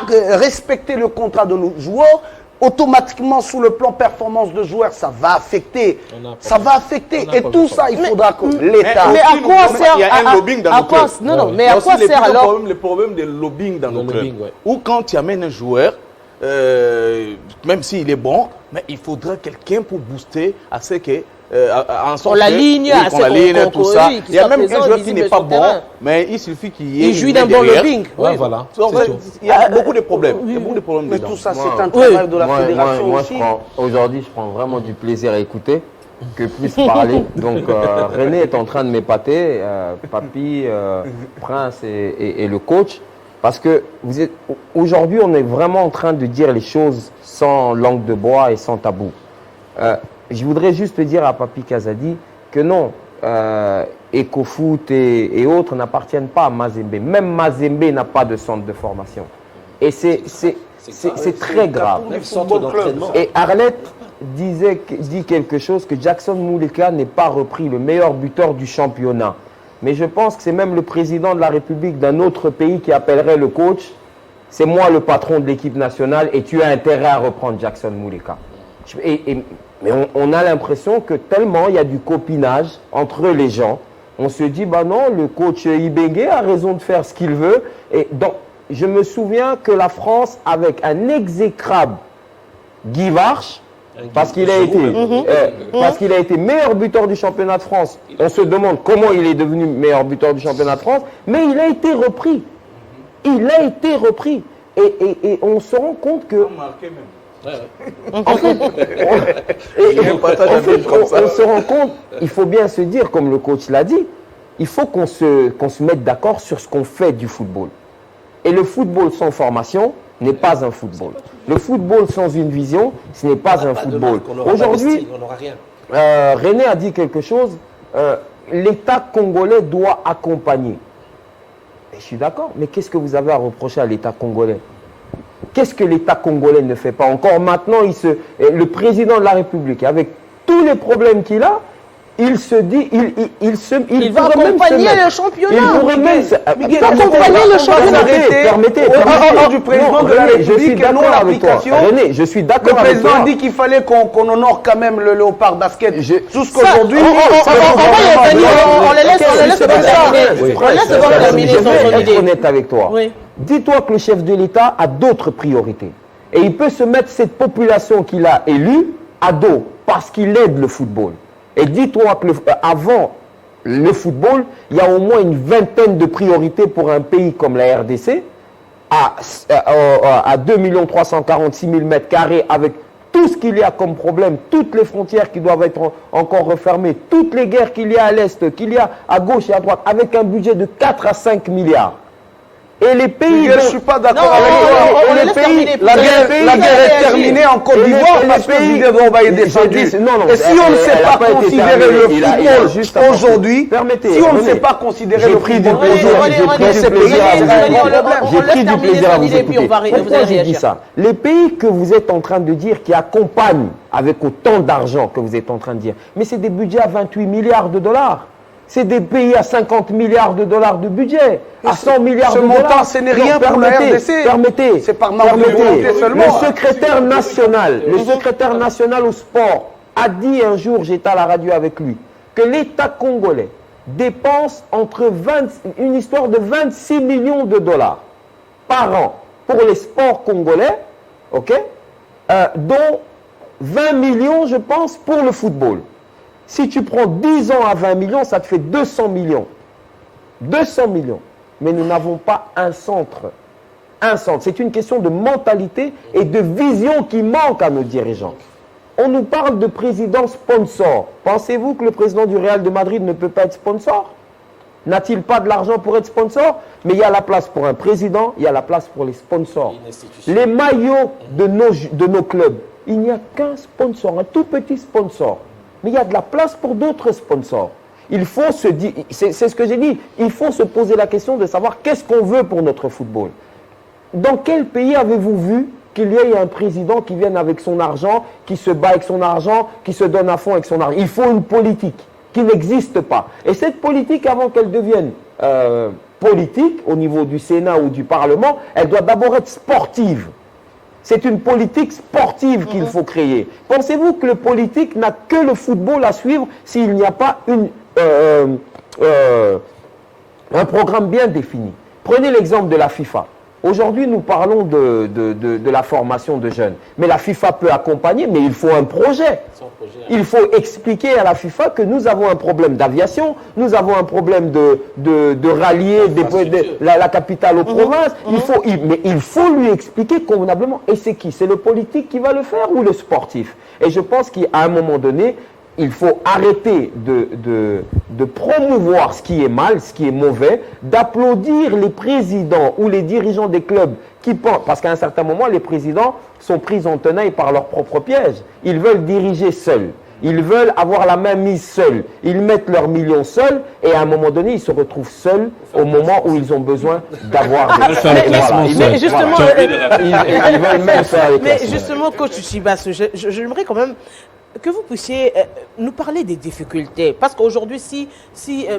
E: respecter le contrat de nos joueurs, automatiquement, sous le plan performance de joueurs, ça va affecter. Ça va affecter. Et tout ça, il faudra que l'État...
A: Mais à quoi sert...
G: Il y a un lobbying dans nos clubs.
A: Non, non, mais
G: Il y a
A: à quoi
G: aussi
A: sert alors...
G: le problème de lobbying dans nos clubs.
B: lobbying, ouais.
G: Ou quand tu amènes un joueur, même s'il est bon, mais il faudra quelqu'un pour booster à ce que... en sorte
A: On l'aligne,
G: que- oui, qu'on l'aligne, tout ça.
A: oui, qu'il
G: Il y a
A: soit
G: même un
A: présent,
G: joueur qui
A: visible
G: n'est pas
A: sur le
G: bon,
A: terrain.
G: mais il suffit qu'il y ait
A: Il jouit
G: une
A: d'un
G: main
A: bon
G: derrière.
A: lobbying.
B: Ouais,
A: Oui.
B: voilà.
G: Donc,
B: C'est tout.
G: il y a beaucoup de problèmes. Il y a beaucoup de problèmes
E: Mais
G: dedans.
E: tout ça,
C: Moi,
E: c'est un travail de la
C: Moi,
E: fédération
C: moi,
E: aussi.
C: aujourd'hui, je prends vraiment du plaisir à écouter que plus parler. Donc, René est en train de m'épater, Papy, Prince et le coach. Parce que aujourd'hui, on est vraiment en train de dire les choses sans langue de bois et sans tabou. Je voudrais juste dire à Papy Kazadi que non, Ecofoot et autres n'appartiennent pas à Mazembe. Même Mazembe n'a pas de centre de formation. Et c'est très grave.
F: Même centre d'entraînement.
C: Et Arlette dit quelque chose, que Jackson Mouleka n'est pas repris, le meilleur buteur du championnat. Mais je pense que c'est même le président de la République d'un autre pays qui appellerait le coach. C'est moi le patron de l'équipe nationale et tu as intérêt à reprendre Jackson Mouleka. Mais on a l'impression que tellement il y a du copinage entre les gens, on se dit, bah non, le coach Ibengue a raison de faire ce qu'il veut. Et donc, je me souviens que la France, avec un exécrable Guy Varche, parce qu'il a été meilleur buteur du championnat de France. On se demande comment il est devenu meilleur buteur du championnat de France, mais il a été repris. Il a été repris. Et on se rend compte que... En fait, on se rend compte, il faut bien se dire, comme le coach l'a dit, il faut qu'on se mette d'accord sur ce qu'on fait du football. Et le football sans formation n'est pas un football. Le football sans une vision, ce n'est pas un football. Aujourd'hui,
B: on n'aura rien.
C: René a dit quelque chose, l'État congolais doit accompagner. Et je suis d'accord, mais qu'est-ce que vous avez à reprocher à l'État congolais? Qu'est-ce que l'État congolais ne fait pas? Encore maintenant, le président de la République, avec tous les problèmes qu'il a, il se dit, il
A: va
C: pourrait même se
A: accompagner
C: mettre-
A: le championnat.
C: Il pourrait même se-
A: Miguel, accompagner le championnat.
C: Permettez.
E: du président de la
C: René, je suis
E: République et non
C: d'accord avec toi.
E: l'application.
C: René, je suis
E: Le
C: d'accord avec
E: président
C: toi.
E: a dit qu'il fallait qu'on honore quand même le Léopard Basket. Jusqu'aujourd'hui,
A: on les laisse terminer. On laisse d'abord terminer
C: Je
A: son
C: vais être
A: idée.
C: honnête avec toi.
A: Oui.
C: Dis-toi que le chef de l'État a d'autres priorités. Et il peut se mettre cette population qu'il a élue à dos parce qu'il aide le football. Et dis-toi que avant le football, il y a au moins une vingtaine de priorités pour un pays comme la RDC à 2 346 000 mètres carrés avec tout ce qu'il y a comme problème, toutes les frontières qui doivent être encore refermées, toutes les guerres qu'il y a à l'Est, qu'il y a à gauche et à droite, avec un budget de 4 à 5 milliards. Et les pays...
E: je ne suis pas d'accord
A: Non,
E: avec toi.
A: on les laisse terminer.
E: La guerre est terminée en Côte d'Ivoire parce que Didier Drogba est descendu. Et si on ne sait pas considérer le football aujourd'hui, si on ne sait pas considérer le football
C: J'ai pris du plaisir à vous écouter. Pourquoi j'ai dit ça? Les pays que vous êtes en train de dire qui accompagnent avec autant d'argent que vous êtes en train de dire, mais c'est des budgets à 28 milliards de dollars. C'est des pays à 50 milliards de dollars de budget, à 100 milliards de dollars.
E: Ce montant, ce n'est rien pour la RDC.
C: Permettez.
E: C'est par manque de volonté seulement.
C: Le secrétaire national au sport a dit un jour, j'étais à la radio avec lui, que l'État congolais dépense une histoire de 26 millions de dollars par an pour les sports congolais, dont 20 millions, je pense, pour le football. Si tu prends 10 ans à 20 millions, ça te fait 200 millions. 200 millions. Mais nous n'avons pas un centre. Un centre. C'est une question de mentalité et de vision qui manque à nos dirigeants. On nous parle de président sponsor. Pensez-vous que le président du Real de Madrid ne peut pas être sponsor? N'a-t-il pas de l'argent pour être sponsor? Mais il y a la place pour un président, il y a la place pour les sponsors. Les maillots de nos clubs, il n'y a qu'un sponsor, un tout petit sponsor. Mais il y a de la place pour d'autres sponsors. Il faut se dire, c'est ce que j'ai dit, il faut se poser la question de savoir qu'est-ce qu'on veut pour notre football. Dans quel pays avez-vous vu qu'il y ait un président qui vienne avec son argent, qui se bat avec son argent, qui se donne à fond avec son argent? Il faut une politique qui n'existe pas. Et cette politique, avant qu'elle devienne politique au niveau du Sénat ou du Parlement, elle doit d'abord être sportive. C'est une politique sportive qu'il faut créer. Pensez-vous que le politique n'a que le football à suivre s'il n'y a pas un programme bien défini? Prenez l'exemple de la FIFA. Aujourd'hui, nous parlons de la formation de jeunes. Mais la FIFA peut accompagner, mais il faut un projet. Il faut expliquer à la FIFA que nous avons un problème d'aviation, nous avons un problème de rallier la capitale aux provinces. Mais il faut lui expliquer convenablement. Et c'est qui? C'est le politique qui va le faire ou le sportif? Et je pense qu'à un moment donné, il faut arrêter de promouvoir ce qui est mal, ce qui est mauvais, d'applaudir les présidents ou les dirigeants des clubs qui pensent, parce qu'à un certain moment, les présidents sont pris en tenaille par leur propre piège. Ils veulent diriger seuls. Ils veulent avoir la main mise seuls. Ils mettent leurs millions seuls et à un moment donné, ils se retrouvent seuls au moment où ils ont besoin d'avoir des...
A: Mais justement,
C: ils veulent même faire les
A: mais
C: classements.
A: justement, coach Chibas, j'aimerais quand même que vous puissiez nous parler des difficultés. Parce qu'aujourd'hui, si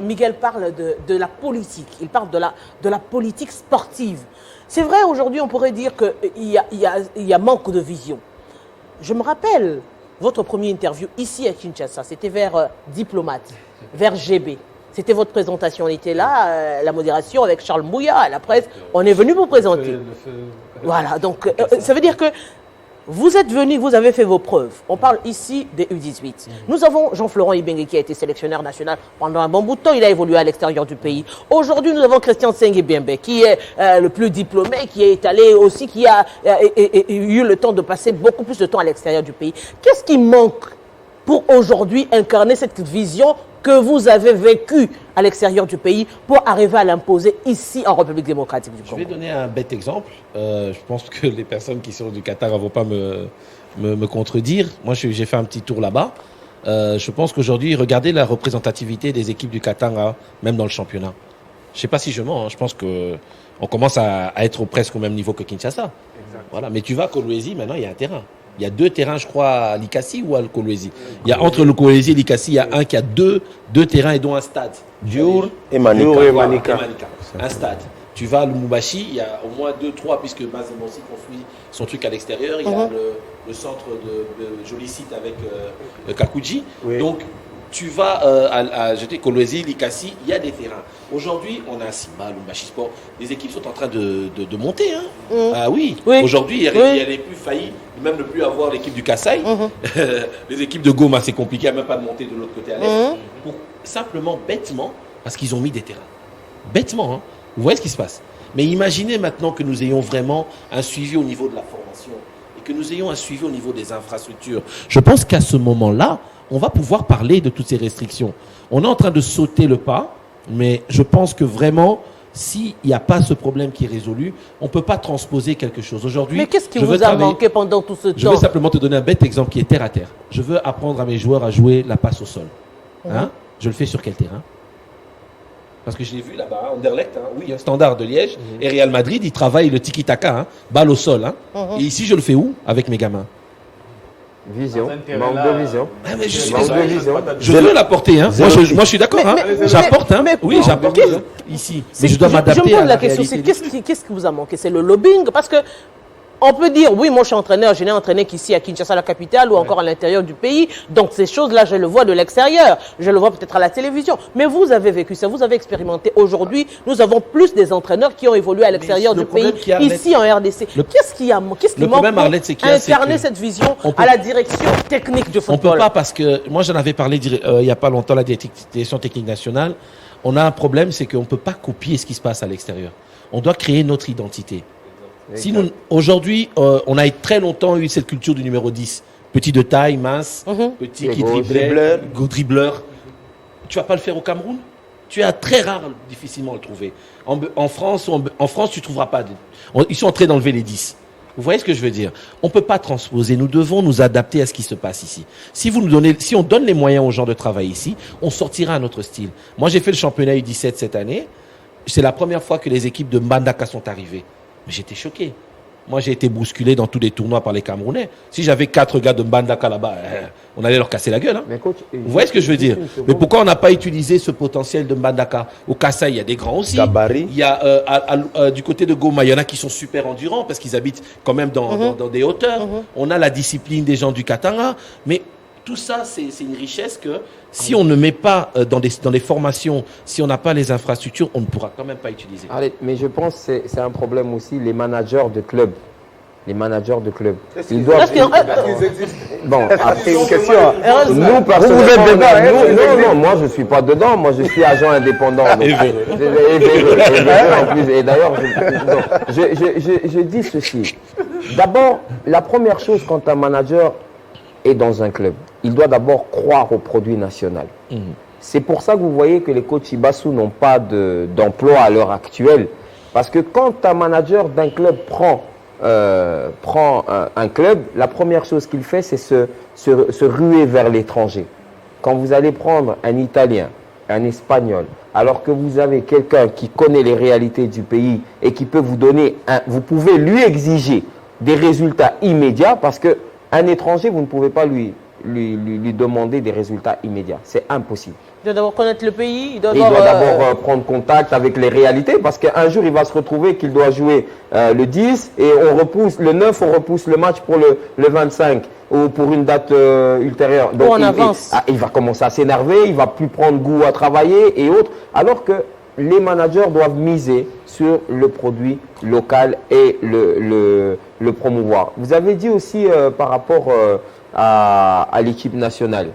A: Miguel parle de la politique, il parle de la politique sportive. C'est vrai, aujourd'hui, on pourrait dire qu'il y a manque de vision. Je me rappelle votre première interview ici à Kinshasa, c'était vers Diplomate, vers GB. C'était votre présentation, on était là, la modération avec Charles Mbouya, à la presse. On est venu vous présenter. Voilà, donc ça veut dire que vous êtes venu, vous avez fait vos preuves. On parle ici des U18. Nous avons Jean-Florent Ibenge qui a été sélectionneur national pendant un bon bout de temps. Il a évolué à l'extérieur du pays. Aujourd'hui, nous avons Christian Sengue-Biembe qui est le plus diplômé, qui est allé aussi, qui a eu le temps de passer beaucoup plus de temps à l'extérieur du pays. Qu'est-ce qui manque pour aujourd'hui incarner cette vision que vous avez vécue à l'extérieur du pays pour arriver à l'imposer ici en République démocratique du Congo?
B: Je vais donner un bête exemple. Je pense que les personnes qui sont du Qatar ne vont pas me contredire. Moi, j'ai fait un petit tour là-bas. Je pense qu'aujourd'hui, regardez la représentativité des équipes du Qatar, hein, même dans le championnat. Je ne sais pas si je mens. Hein. Je pense qu'on commence à être presque au même niveau que Kinshasa. Voilà. Mais tu vas à Kolwezi, maintenant, il y a un terrain. Il y a 2 terrains, je crois, à Likasi ou à Kolwezi. Il y a entre le Kolwezi et Likasi, il y a un qui a deux terrains et dont un stade.
F: Diour et Manika.
E: Diour et Manika.
B: Un stade. Tu vas à Lumumbashi, il y a au moins 2-3, puisque Bazemossi construit son truc à l'extérieur. Il y a le centre de joli site avec Kakuji. Oui. Donc, tu vas à Kolwezi, Likasi, il y a des terrains. Aujourd'hui, on a Simba, Lumumbashi Sport. Les équipes sont en train de monter. Hein. Ah oui. Aujourd'hui, il n'est plus failli, même ne plus avoir l'équipe du Kassai. Les équipes de Goma, c'est compliqué, même pas de monter de l'autre côté à l'est. Simplement, bêtement, parce qu'ils ont mis des terrains. Bêtement, hein. Vous voyez ce qui se passe. Mais imaginez maintenant que nous ayons vraiment un suivi au niveau de la formation et que nous ayons un suivi au niveau des infrastructures. Je pense qu'à ce moment-là, on va pouvoir parler de toutes ces restrictions. On est en train de sauter le pas, mais je pense que vraiment, s'il n'y a pas ce problème qui est résolu, on ne peut pas transposer quelque chose. Aujourd'hui,
A: mais qu'est-ce qui vous a manqué pendant tout ce temps?
B: Je veux simplement te donner un bête exemple qui est terre à terre. Je veux apprendre à mes joueurs à jouer la passe au sol. Hein? Je le fais sur quel terrain? Parce que je l'ai vu là-bas, Anderlecht, hein, oui, un Standard de Liège, et Real Madrid, ils travaillent le tiki-taka, hein, balle au sol. Hein. Et ici, je le fais où? Avec mes gamins.
C: Vision, manque de vision.
B: Ah, mais je veux l'apporter. Hein. Moi, je suis d'accord. Hein. J'apporte. Hein. Oui, j'apporte ici. Mais je dois m'adapter.
A: Je me pose la question, c'est qu'est-ce qui vous a manqué? C'est le lobbying? Parce que on peut dire, oui, moi je suis entraîneur, je n'ai entraîné qu'ici à Kinshasa, la capitale, ou encore à l'intérieur du pays. Donc ces choses-là, je le vois de l'extérieur. Je le vois peut-être à la télévision. Mais vous avez vécu ça, vous avez expérimenté. Aujourd'hui, nous avons plus des entraîneurs qui ont évolué à l'extérieur du pays, ici en RDC. Qu'est-ce qui manque pour incarner cette vision à la direction technique du football?
B: On ne peut pas, parce que moi j'en avais parlé il n'y a pas longtemps, la direction technique nationale. On a un problème, c'est qu'on ne peut pas copier ce qui se passe à l'extérieur. On doit créer notre identité. Si aujourd'hui, on a très longtemps eu cette culture du numéro 10. Petit de taille, mince, petit qui driblait, gros dribbleur. Tu ne vas pas le faire au Cameroun? Tu es très rare, difficilement le trouver. En France, tu ne trouveras pas. Ils sont en train d'enlever les 10. Vous voyez ce que je veux dire? On ne peut pas transposer. Nous devons nous adapter à ce qui se passe ici. Si on donne les moyens aux gens de travailler ici, on sortira à notre style. Moi, j'ai fait le championnat U17 cette année. C'est la première fois que les équipes de Mbandaka sont arrivées. Mais j'étais choqué. Moi, j'ai été bousculé dans tous les tournois par les Camerounais. Si j'avais 4 gars de Mbandaka là-bas, on allait leur casser la gueule. Hein.
C: Mais coach,
B: Vous voyez ce que je veux dire? Mais pourquoi on n'a pas utilisé ce potentiel de Mbandaka? Au Kassai, il y a des grands aussi.
F: Gabarit.
B: Il y a du côté de Goma, il y en a qui sont super endurants parce qu'ils habitent quand même dans des hauteurs. On a la discipline des gens du Katanga. Mais tout ça, c'est une richesse que si on ne met pas dans les formations, si on n'a pas les infrastructures, on ne pourra quand même pas utiliser.
C: Allez, mais je pense que c'est un problème aussi, les managers de clubs. Les managers de clubs. Ils doivent... Bon, après une question. Nous, personnellement,
E: vous êtes dedans,
C: non, moi je ne suis pas dedans. Moi je suis agent indépendant. Donc, en plus. Et d'ailleurs, je dis ceci. D'abord, la première chose quand un manager est dans un club, il doit d'abord croire au produit national. C'est pour ça que vous voyez que les coachs Ibassou n'ont pas d'emploi à l'heure actuelle. Parce que quand un manager d'un club prend un club, la première chose qu'il fait, c'est se ruer vers l'étranger. Quand vous allez prendre un Italien, un Espagnol, alors que vous avez quelqu'un qui connaît les réalités du pays et qui peut vous donner, vous pouvez lui exiger des résultats immédiats, parce qu'un étranger, vous ne pouvez pas lui demander des résultats immédiats. C'est impossible.
A: Il doit d'abord connaître le pays. Il doit
C: d'abord prendre contact avec les réalités, parce qu'un jour, il va se retrouver qu'il doit jouer le 10 et on repousse le 9, on repousse le match pour le 25 ou pour une date ultérieure. Donc, il va commencer à s'énerver, il va plus prendre goût à travailler et autres, alors que les managers doivent miser sur le produit local et le promouvoir. Vous avez dit aussi par rapport à l'équipe nationale,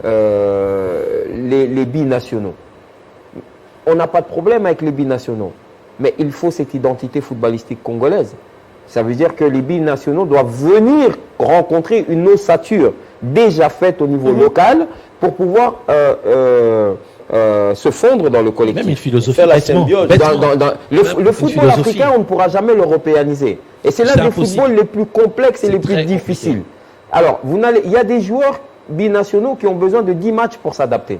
C: les binationaux. On n'a pas de problème avec les binationaux, mais il faut cette identité footballistique congolaise. Ça veut dire que les binationaux doivent venir rencontrer une ossature déjà faite au niveau local pour pouvoir se fondre dans le collectif.
B: Même une philosophie.
F: Faire la symbiose.
C: Le football africain, on ne pourra jamais l'européaniser. Et c'est l'un des footballs les plus complexes et les plus difficiles. Alors, il y a des joueurs binationaux qui ont besoin de 10 matchs pour s'adapter.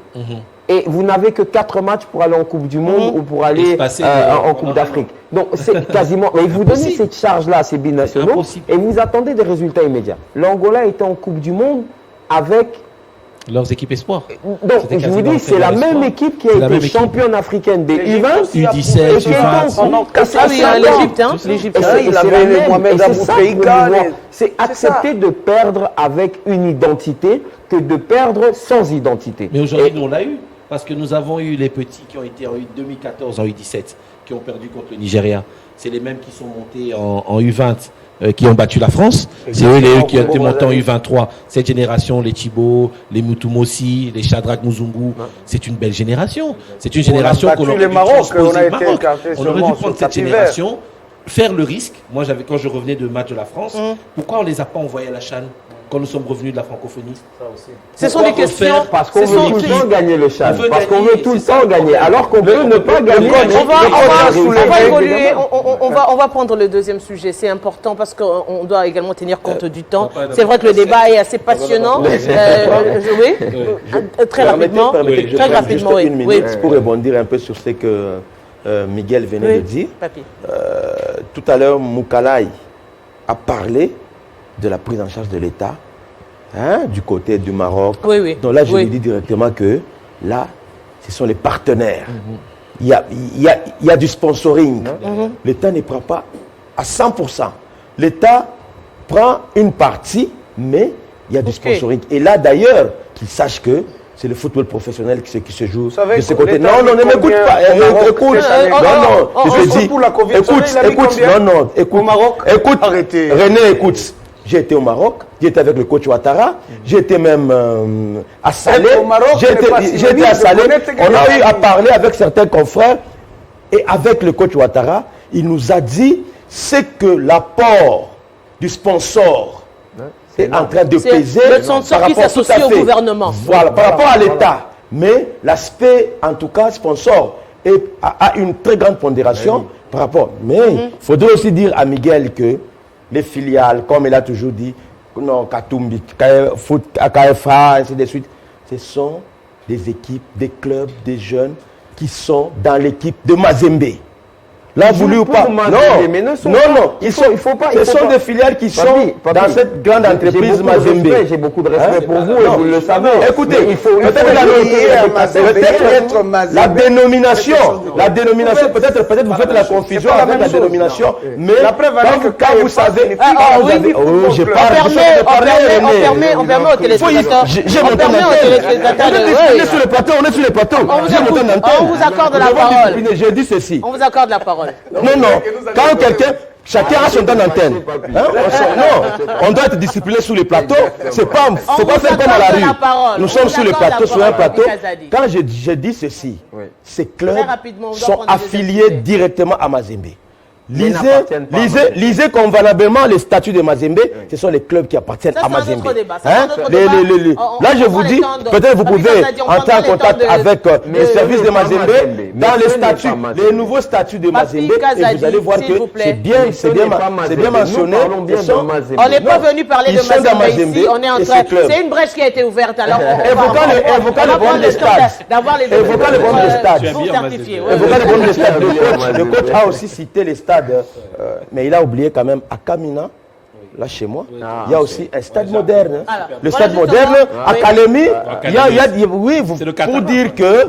C: Et vous n'avez que 4 matchs pour aller en Coupe du Monde ou pour aller en Coupe d'Afrique. Donc, c'est quasiment... Mais vous donnez cette charge-là à ces binationaux et vous attendez des résultats immédiats. L'Angola était en Coupe du Monde avec...
B: leurs équipes espoirs.
C: Donc, je vous dis, c'est la même équipe qui a été championne africaine des U20,
B: U17, U20.
A: L'Égypte,
E: il avait Mohamed Aboutrika.
C: C'est accepter de perdre avec une identité que de perdre sans identité.
B: Mais aujourd'hui, nous, on l'a eu. Parce que nous avons eu les petits qui ont été en 2014, en U17, qui ont perdu contre le Nigeria. C'est les mêmes qui sont montés en U20. Qui ont battu la France. C'est eux qui ont été montés en U23. Cette génération, les Thibaut, les Mutumossi, les Shadrach Muzungu, c'est une belle génération. C'est une génération qu'on aurait dû transposer le Maroc. On aurait dû prendre cette génération, faire le risque. Moi, quand je revenais de match de la France, pourquoi on ne les a pas envoyés à la CHAN quand nous sommes revenus de la francophonie?
A: Ce sont des questions.
C: Parce qu'on veut tout le temps gagner le CHAN. Parce qu'on veut tout le temps gagner. Alors qu'on peut ne pas gagner.
A: On va prendre le deuxième sujet. C'est important parce qu'on doit également tenir compte du temps. C'est vrai que le débat est assez passionnant. Très rapidement. Très rapidement, oui.
F: Une minute pour rebondir un peu sur ce que Miguel venait de dire. Tout à l'heure, Moukalai a parlé de la prise en charge de l'État du côté du Maroc. Donc là, je lui dis directement que là, ce sont les partenaires. Il y a du sponsoring. L'État ne prend pas à 100%. L'État prend une partie, mais il y a du sponsoring. Et là, d'ailleurs, qu'ils sachent que c'est le football professionnel qui se joue de ce côté. Non, ne m'écoute pas. Écoute, René, écoute. J'ai été au Maroc, j'ai été avec le coach Ouattara, j'ai été même à Salé. J'ai été à Salé. On a eu à parler avec certains confrères et avec le coach Ouattara, il nous a dit ce que l'apport du sponsor est en train de peser.
A: Le sponsor qui s'associe au gouvernement.
F: Voilà, par rapport à l'État. Mais l'aspect, en tout cas, sponsor, a une très grande pondération par rapport. Mais il faudrait aussi dire à Miguel que les filiales, comme il a toujours dit, non, Katumbi, KFA, ainsi de suite, ce sont des équipes, des clubs, des jeunes qui sont dans l'équipe de Mazembe. l'a voulu ou pas.
C: Pour Mazembe,
F: Non,
C: mais ne sont
F: non,
C: pas-
F: non.
C: il faut pas-
F: Ce
C: il faut
F: sont
C: pas.
F: des filiales qui sont
C: Papi,
F: dans cette grande entreprise Mazembe.
C: J'ai beaucoup de respect
F: Hein?
C: pour vous et
F: Non.
C: vous le savez.
F: Écoutez,
C: Mais il faut
F: peut-être la dénomination, peut-être vous faites la confusion
E: pas la
F: avec
E: même
F: la
E: chose,
F: dénomination, mais
E: La preuve avec que
F: quand vous savez,
A: oui,
F: je
A: On
F: parle,
A: permet aux téléspectateurs.
F: j'ai
A: On
F: mon temps
A: permet aux
F: d'antenne.
A: téléspectateurs de-
F: On est
A: oui.
F: sur le plateau,
A: On vous
F: j'ai mon temps
A: écoute.
F: d'antenne.
A: On vous accorde la
F: Nous avons
A: parole.
F: discipliné. Je dis ceci.
A: On vous accorde la parole.
F: Non, quand quelqu'un, chacun a son temps d'antenne. Hein? Non, on doit être discipliné sur les plateaux. Faut pas
A: vous
F: faire comme à la
A: accorde la
F: rue.
A: parole.
F: Nous
A: On
F: sommes
A: vous
F: sur le
A: accorde la
F: plateau, sur un
A: parole,
F: plateau.
A: Kazadi.
F: Quand je dis ceci,
C: Oui.
F: ces clubs
A: Très rapidement, on doit
F: sont
A: prendre des
F: affiliés
A: invités.
F: directement à Mazembe.
C: n'appartiennent pas à Mazembe.
F: Lisez convenablement les statuts de Mazembe. Ce sont les clubs qui appartiennent
A: Ça,
F: à
A: c'est un
F: Mazembe.
A: autre débat. Ça,
F: Hein?
A: c'est un autre débat.
F: Là, je
A: On
F: vous
A: prend
F: dis,
A: les temps de-
F: peut-être vous
A: Papi
F: pouvez
A: Kazadi, on
F: entrer
A: prend
F: en
A: les temps
F: contact
A: de-
F: avec
C: Mais
F: les
C: ce
F: services
C: n'est
F: de
C: pas
F: Mazembe,
C: Mazembe.
F: dans
C: Mais
F: les
C: ce n'est
F: statuts,
C: pas Mazembe.
F: les nouveaux statuts de
A: Papi
F: Mazembe, et
A: Kazadi,
F: vous allez voir
A: s'il
F: que
A: vous plaît.
F: c'est bien,
C: Mais ce n'est pas
F: c'est bien
C: Mazembe.
F: mentionné.
C: Nous parlons bien
F: Ils sont-
C: de Mazembe.
A: On n'est pas
F: Non.
A: venu parler de
F: Ils sont dans
A: Mazembe
F: Mazembe
A: ici, on est en
F: et
A: train.
F: ce club.
A: C'est une brèche qui a été ouverte. Alors,
F: Évoquant le problème des stades.
A: d'avoir les
F: Évoquant le problème des stades.
A: pour certifier.
F: Et vous regardez le stade. Le coach a aussi cité les stades, mais il a oublié quand même à Kamina, là chez moi, il y a aussi un stade moderne.
A: Alors,
F: Le
A: voilà,
F: stade
A: justement,
F: moderne,
A: oui.
F: Académie, oui,
B: C'est le
F: pour
B: Qatar.
F: dire que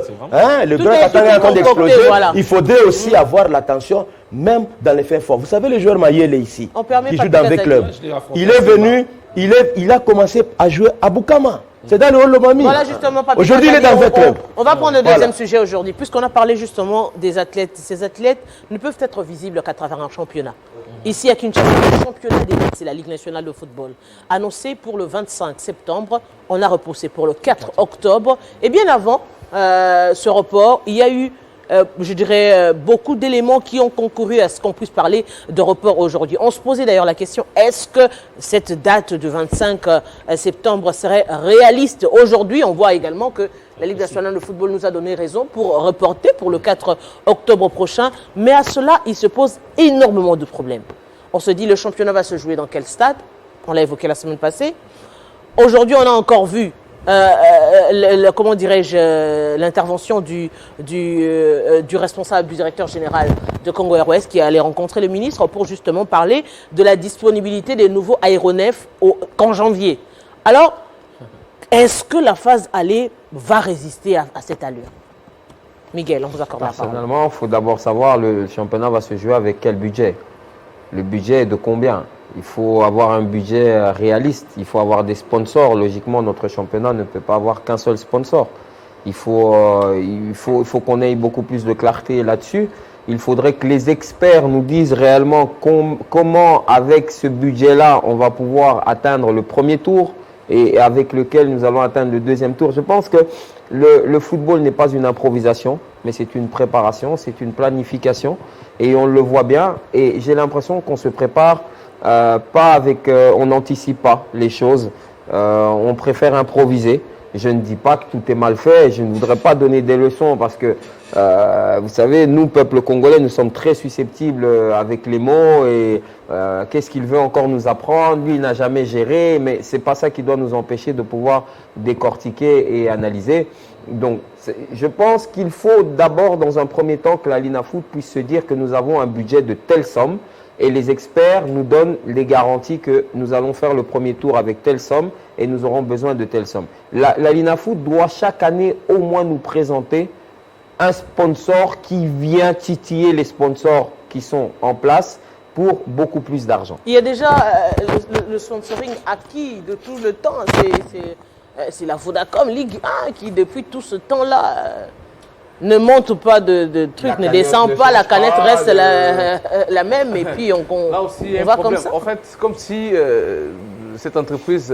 F: le
A: Tout
F: grand
A: est-
F: Qatar est en train
A: tout est
F: d'exploser,
A: concocté, voilà.
F: il faudrait aussi avoir l'attention, même dans les faits forts. Vous savez, le joueur Mayele ici,
A: On permet
F: qui
A: pas
F: joue
A: de
F: dans
A: faire
F: des
A: ça.
F: clubs,
B: Je l'ai affronté
F: il
B: à
F: est
B: Seba.
F: venu, il a commencé à jouer à Boukama. C'est dans le Holomami.
A: Voilà justement, Papi
F: Aujourd'hui, il est
A: Kazadi,
F: dans un club.
A: on va prendre le
F: Voilà.
A: deuxième sujet aujourd'hui, puisqu'on a parlé justement des athlètes. Ces athlètes ne peuvent être visibles qu'à travers un championnat. Ici à Kinshasa, le championnat d'élite, c'est la Ligue nationale de football. Annoncé pour le 25 septembre, on a repoussé pour le 4 octobre. Et bien avant ce report, il y a eu je dirais, beaucoup d'éléments qui ont concouru à ce qu'on puisse parler de report aujourd'hui. On se posait d'ailleurs la question, est-ce que cette date du 25 septembre serait réaliste aujourd'hui? On voit également que la Ligue nationale de football nous a donné raison pour reporter pour le 4 octobre prochain. Mais à cela, il se pose énormément de problèmes. On se dit, le championnat va se jouer dans quel stade? On l'a évoqué la semaine passée. Aujourd'hui, on a encore vu comment dirais-je, l'intervention du responsable, du directeur général de Congo Airways qui est allé rencontrer le ministre pour justement parler de la disponibilité des nouveaux aéronefs qu'en janvier. Alors, est-ce que la phase aller va résister à cette allure? Miguel, on vous accorde la parole.
C: Personnellement, il faut d'abord savoir le championnat va se jouer avec quel budget. Le budget est de combien? Il faut avoir un budget réaliste, il faut avoir des sponsors. Logiquement, notre championnat ne peut pas avoir qu'un seul sponsor. Il faut qu'on ait beaucoup plus de clarté là-dessus. Il faudrait que les experts nous disent réellement comment, avec ce budget-là, on va pouvoir atteindre le premier tour et avec lequel nous allons atteindre le deuxième tour. Je pense que le football n'est pas une improvisation, mais c'est une préparation, c'est une planification. Et on le voit bien. Et j'ai l'impression qu'on se prépare pas avec, on n'anticipe pas les choses, on préfère improviser. Je ne dis pas que tout est mal fait, je ne voudrais pas donner des leçons parce que, vous savez, nous, peuple congolais, nous sommes très susceptibles avec les mots et qu'est-ce qu'il veut encore nous apprendre, lui il n'a jamais géré, mais c'est pas ça qui doit nous empêcher de pouvoir décortiquer et analyser. Donc, je pense qu'il faut d'abord, dans un premier temps, que la Linafoot puisse se dire que nous avons un budget de telle somme. Et les experts nous donnent les garanties que nous allons faire le premier tour avec telle somme et nous aurons besoin de telle somme. La Linafoot doit chaque année au moins nous présenter un sponsor qui vient titiller les sponsors qui sont en place pour beaucoup plus d'argent.
A: Il y a déjà le sponsoring acquis de tout le temps. C'est la Vodacom Ligue 1 qui, depuis tout ce temps-là, ne monte pas de trucs, ne descend pas, la canette reste la même et puis on
D: Là aussi, il y a
A: on
D: un
A: va
D: problème.
A: comme ça.
D: En fait, c'est comme si cette entreprise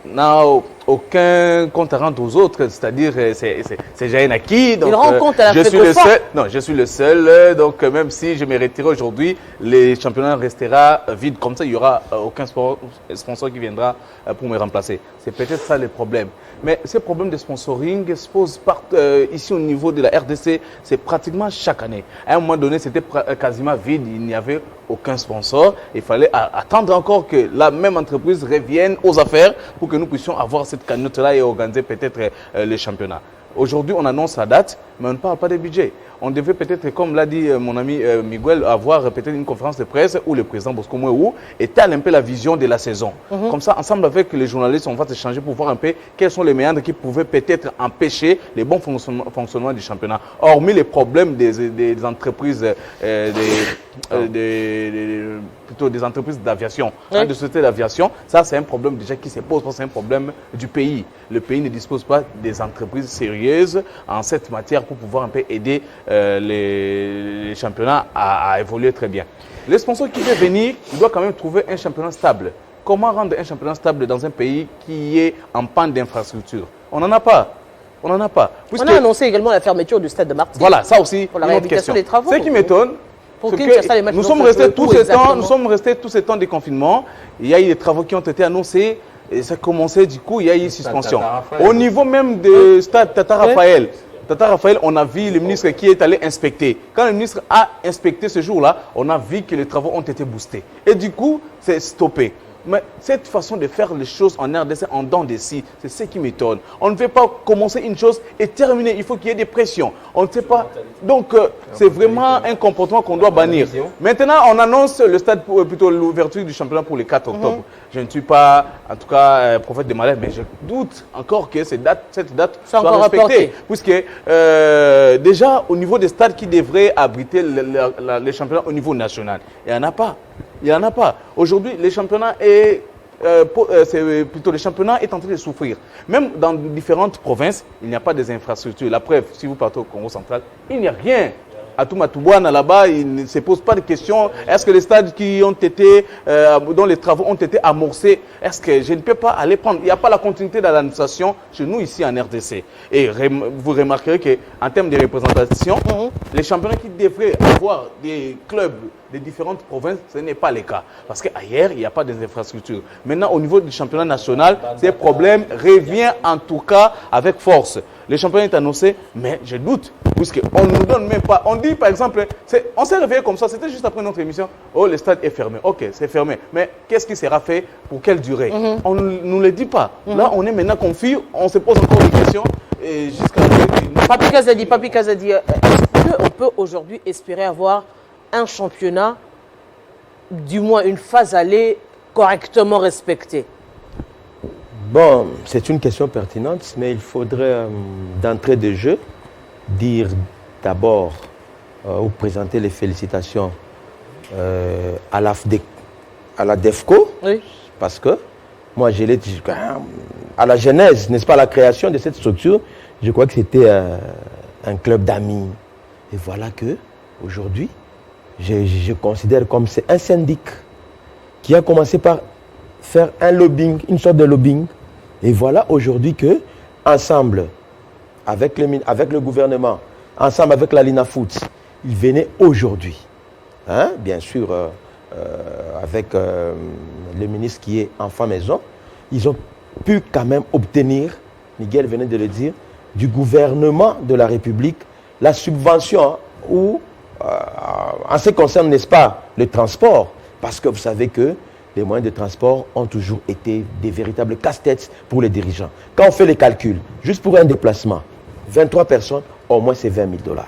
D: n'a aucun compte à rendre aux autres, c'est-à-dire c'est déjà un acquis. Donc,
A: Il rend compte à la
D: je suis le
A: FECOFA.
D: seul. Non, je suis le seul. Donc même si je me retire aujourd'hui, les championnats restera vide. Comme ça, il n'y aura aucun sponsor qui viendra pour me remplacer. C'est peut-être ça le problème. Mais ce problème de sponsoring se pose ici au niveau de la RDC, c'est pratiquement chaque année. À un moment donné, c'était quasiment vide, il n'y avait aucun sponsor. Il fallait attendre encore que la même entreprise revienne aux affaires pour que nous puissions avoir cette cagnotte-là et organiser peut-être les championnats. Aujourd'hui, on annonce la date, mais on ne parle pas de budget.
G: on devait peut-être, comme l'a dit mon ami Miguel, avoir peut-être une conférence de presse où le président Bosco Mouéou étale un peu la vision de la saison. Comme ça, ensemble avec les journalistes, on va s'échanger pour voir un peu quels sont les méandres qui pouvaient peut-être empêcher les bons fonctionnements du championnat. Hormis les problèmes des entreprises, plutôt des entreprises d'aviation, de sociétés d'aviation, ça c'est un problème déjà qui se pose, parce que c'est un problème du pays. Le pays ne dispose pas des entreprises sérieuses en cette matière pour pouvoir un peu aider les championnats à évoluer très bien. Le sponsor qui veut venir, il doit quand même trouver un championnat stable. Comment rendre un championnat stable dans un pays qui est en panne d'infrastructures? On n'en a pas. On n'en a pas.
A: On a annoncé également la fermeture du stade de Martinique.
G: Voilà, ça aussi,
A: pour la
G: une autre
A: réhabilitation
G: question.
A: des travaux.
G: Ce qui m'étonne, nous sommes restés tous ces temps de confinement. Il y a eu des travaux qui ont été annoncés. Et ça a commencé, du coup, il y a eu une suspension. Au niveau même du stade Tata Raphaël, on a vu le ministre qui est allé inspecter. Quand le ministre a inspecté ce jour-là, on a vu que les travaux ont été boostés. Et du coup, c'est stoppé. Mais cette façon de faire les choses en RDC, en dents de scie, c'est ce qui m'étonne. On ne veut pas commencer une chose et terminer. Il faut qu'il y ait des pressions. On ne sait pas. Donc, c'est vraiment un comportement qu'on doit bannir. Maintenant, on annonce le stade, plutôt l'ouverture du championnat pour le 4 octobre. Je ne suis pas, en tout cas, prophète de malheur, mais je doute encore que cette date soit respectée. Puisque déjà, au niveau des stades qui devraient abriter les championnats au niveau national, il n'y en a pas. Il n'y en a pas. Aujourd'hui, le championnat est en train de souffrir. Même dans différentes provinces, il n'y a pas des infrastructures. La preuve, si vous partez au Congo central, il n'y a rien. À Toumatouboana, là-bas, il ne se pose pas de questions. Est-ce que les stades qui ont été, dont les travaux ont été amorcés, est-ce que je ne peux pas aller prendre? Il n'y a pas la continuité de l'administration chez nous ici en RDC. Et vous remarquerez qu'en termes de représentation, les championnats qui devraient avoir des clubs des différentes provinces, ce n'est pas le cas. Parce qu'ailleurs, il n'y a pas des infrastructures. Maintenant, au niveau du championnat national, ces problèmes reviennent en tout cas avec force. Le championnat est annoncé, mais je doute, puisqu'on ne nous donne même pas. On dit par exemple, on s'est réveillé comme ça, c'était juste après notre émission, oh le stade est fermé, ok c'est fermé, mais qu'est-ce qui sera fait, pour quelle durée? On ne nous le dit pas. Là on est maintenant confus, on se pose encore des questions, et jusqu'à...
A: Papi Kazadi, est-ce qu'on peut aujourd'hui espérer avoir un championnat, du moins une phase aller correctement respectée?
F: Bon, c'est une question pertinente, mais il faudrait d'entrée de jeu dire d'abord ou présenter les félicitations à la DEFCO, oui. Parce que moi, je l'ai dit, à la genèse, n'est-ce pas, à la création de cette structure, je crois que c'était un club d'amis. Et voilà que aujourd'hui, je considère comme c'est un syndic qui a commencé par faire un lobbying, une sorte de lobbying. Et voilà aujourd'hui que, ensemble, avec le gouvernement, ensemble avec la Lina Foot, ils venaient aujourd'hui, hein, bien sûr, avec le ministre qui est enfant maison, ils ont pu quand même obtenir, Miguel venait de le dire, du gouvernement de la République, la subvention, ou en ce qui concerne, n'est-ce pas, le transport, parce que vous savez que les moyens de transport ont toujours été des véritables casse-têtes pour les dirigeants. Quand on fait les calculs, juste pour un déplacement, 23 personnes, au moins c'est 20 000 $.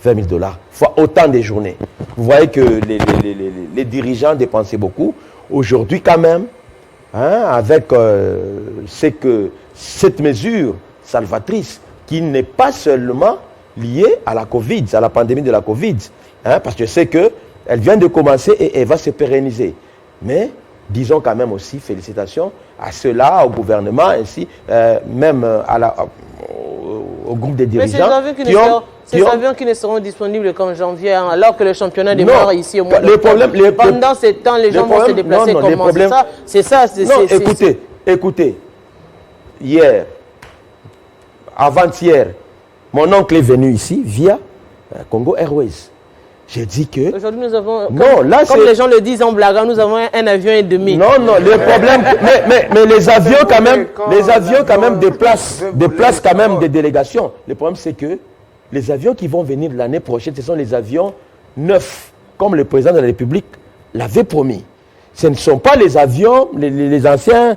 F: 20 000 $, fois autant de journées. Vous voyez que les dirigeants dépensaient beaucoup. Aujourd'hui quand même, hein, avec cette mesure salvatrice, qui n'est pas seulement liée à la Covid, à la pandémie de la Covid, hein, parce que je sais qu'elle vient de commencer et elle va se pérenniser. Mais disons quand même aussi félicitations à ceux-là, au gouvernement, ainsi même au groupe des dirigeants.
A: Mais ces avions qui ne seront disponibles qu'en janvier, hein, alors que le championnat démarre ici au mois d'octobre. Pendant ce temps, les gens vont se déplacer comment? C'est ça.
F: Non, écoutez, hier, avant-hier, mon oncle est venu ici via Congo Airways. J'ai dit que...
A: Aujourd'hui, nous avons...
F: Comme
A: les gens le disent en blaguant, nous avons un avion et demi.
F: Non, le problème... mais les avions quand même déplacent quand même des délégations. Le problème, c'est que les avions qui vont venir l'année prochaine, ce sont les avions neufs, comme le président de la République l'avait promis. Ce ne sont pas les avions, les anciens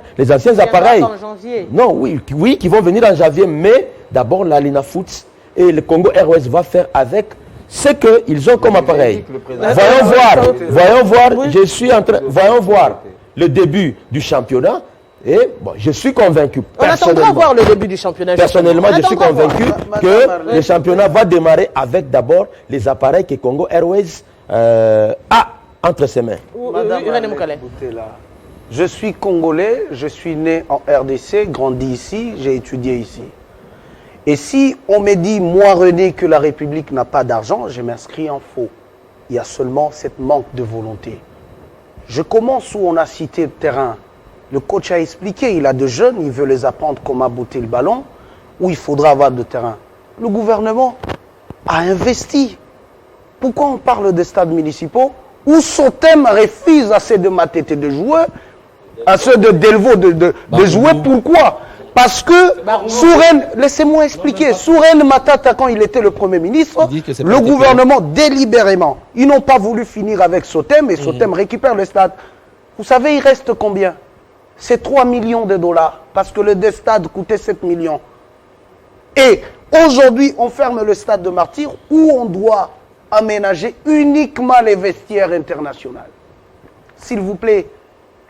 F: appareils.
A: En janvier.
F: Non, oui, qui vont venir en janvier, mais d'abord la Lina Foot et le Congo Airways va faire avec ce qu'ils ont comme appareil. Voyons voir, voyons voir le début du championnat. Et bon, je suis convaincu.
A: On attendra voir le début du championnat.
F: Personnellement, je suis convaincu que le championnat va démarrer avec d'abord les appareils que Congo Airways a entre ses mains.
E: Je suis congolais, je suis né en RDC, grandi ici, j'ai étudié ici. Et si on me dit, moi René, que la République n'a pas d'argent, je m'inscris en faux. Il y a seulement cette manque de volonté. Je commence où on a cité le terrain. Le coach a expliqué, il a de jeunes, il veut les apprendre comment botter le ballon, où il faudra avoir de terrain. Le gouvernement a investi. Pourquoi on parle des stades municipaux où Sotem refuse à ceux de Matete de jouer, à ceux de Delvaux de jouer? Pourquoi? Parce que Souren, laissez-moi expliquer, Souren Matata, quand il était le Premier ministre, le gouvernement délibérément, ils n'ont pas voulu finir avec Sotem et Sotem récupère le stade. Vous savez, il reste combien? C'est 3 millions de dollars, parce que le stade coûtait 7 millions. Et aujourd'hui, on ferme le stade de Martyrs où on doit aménager uniquement les vestiaires internationaux. S'il vous plaît,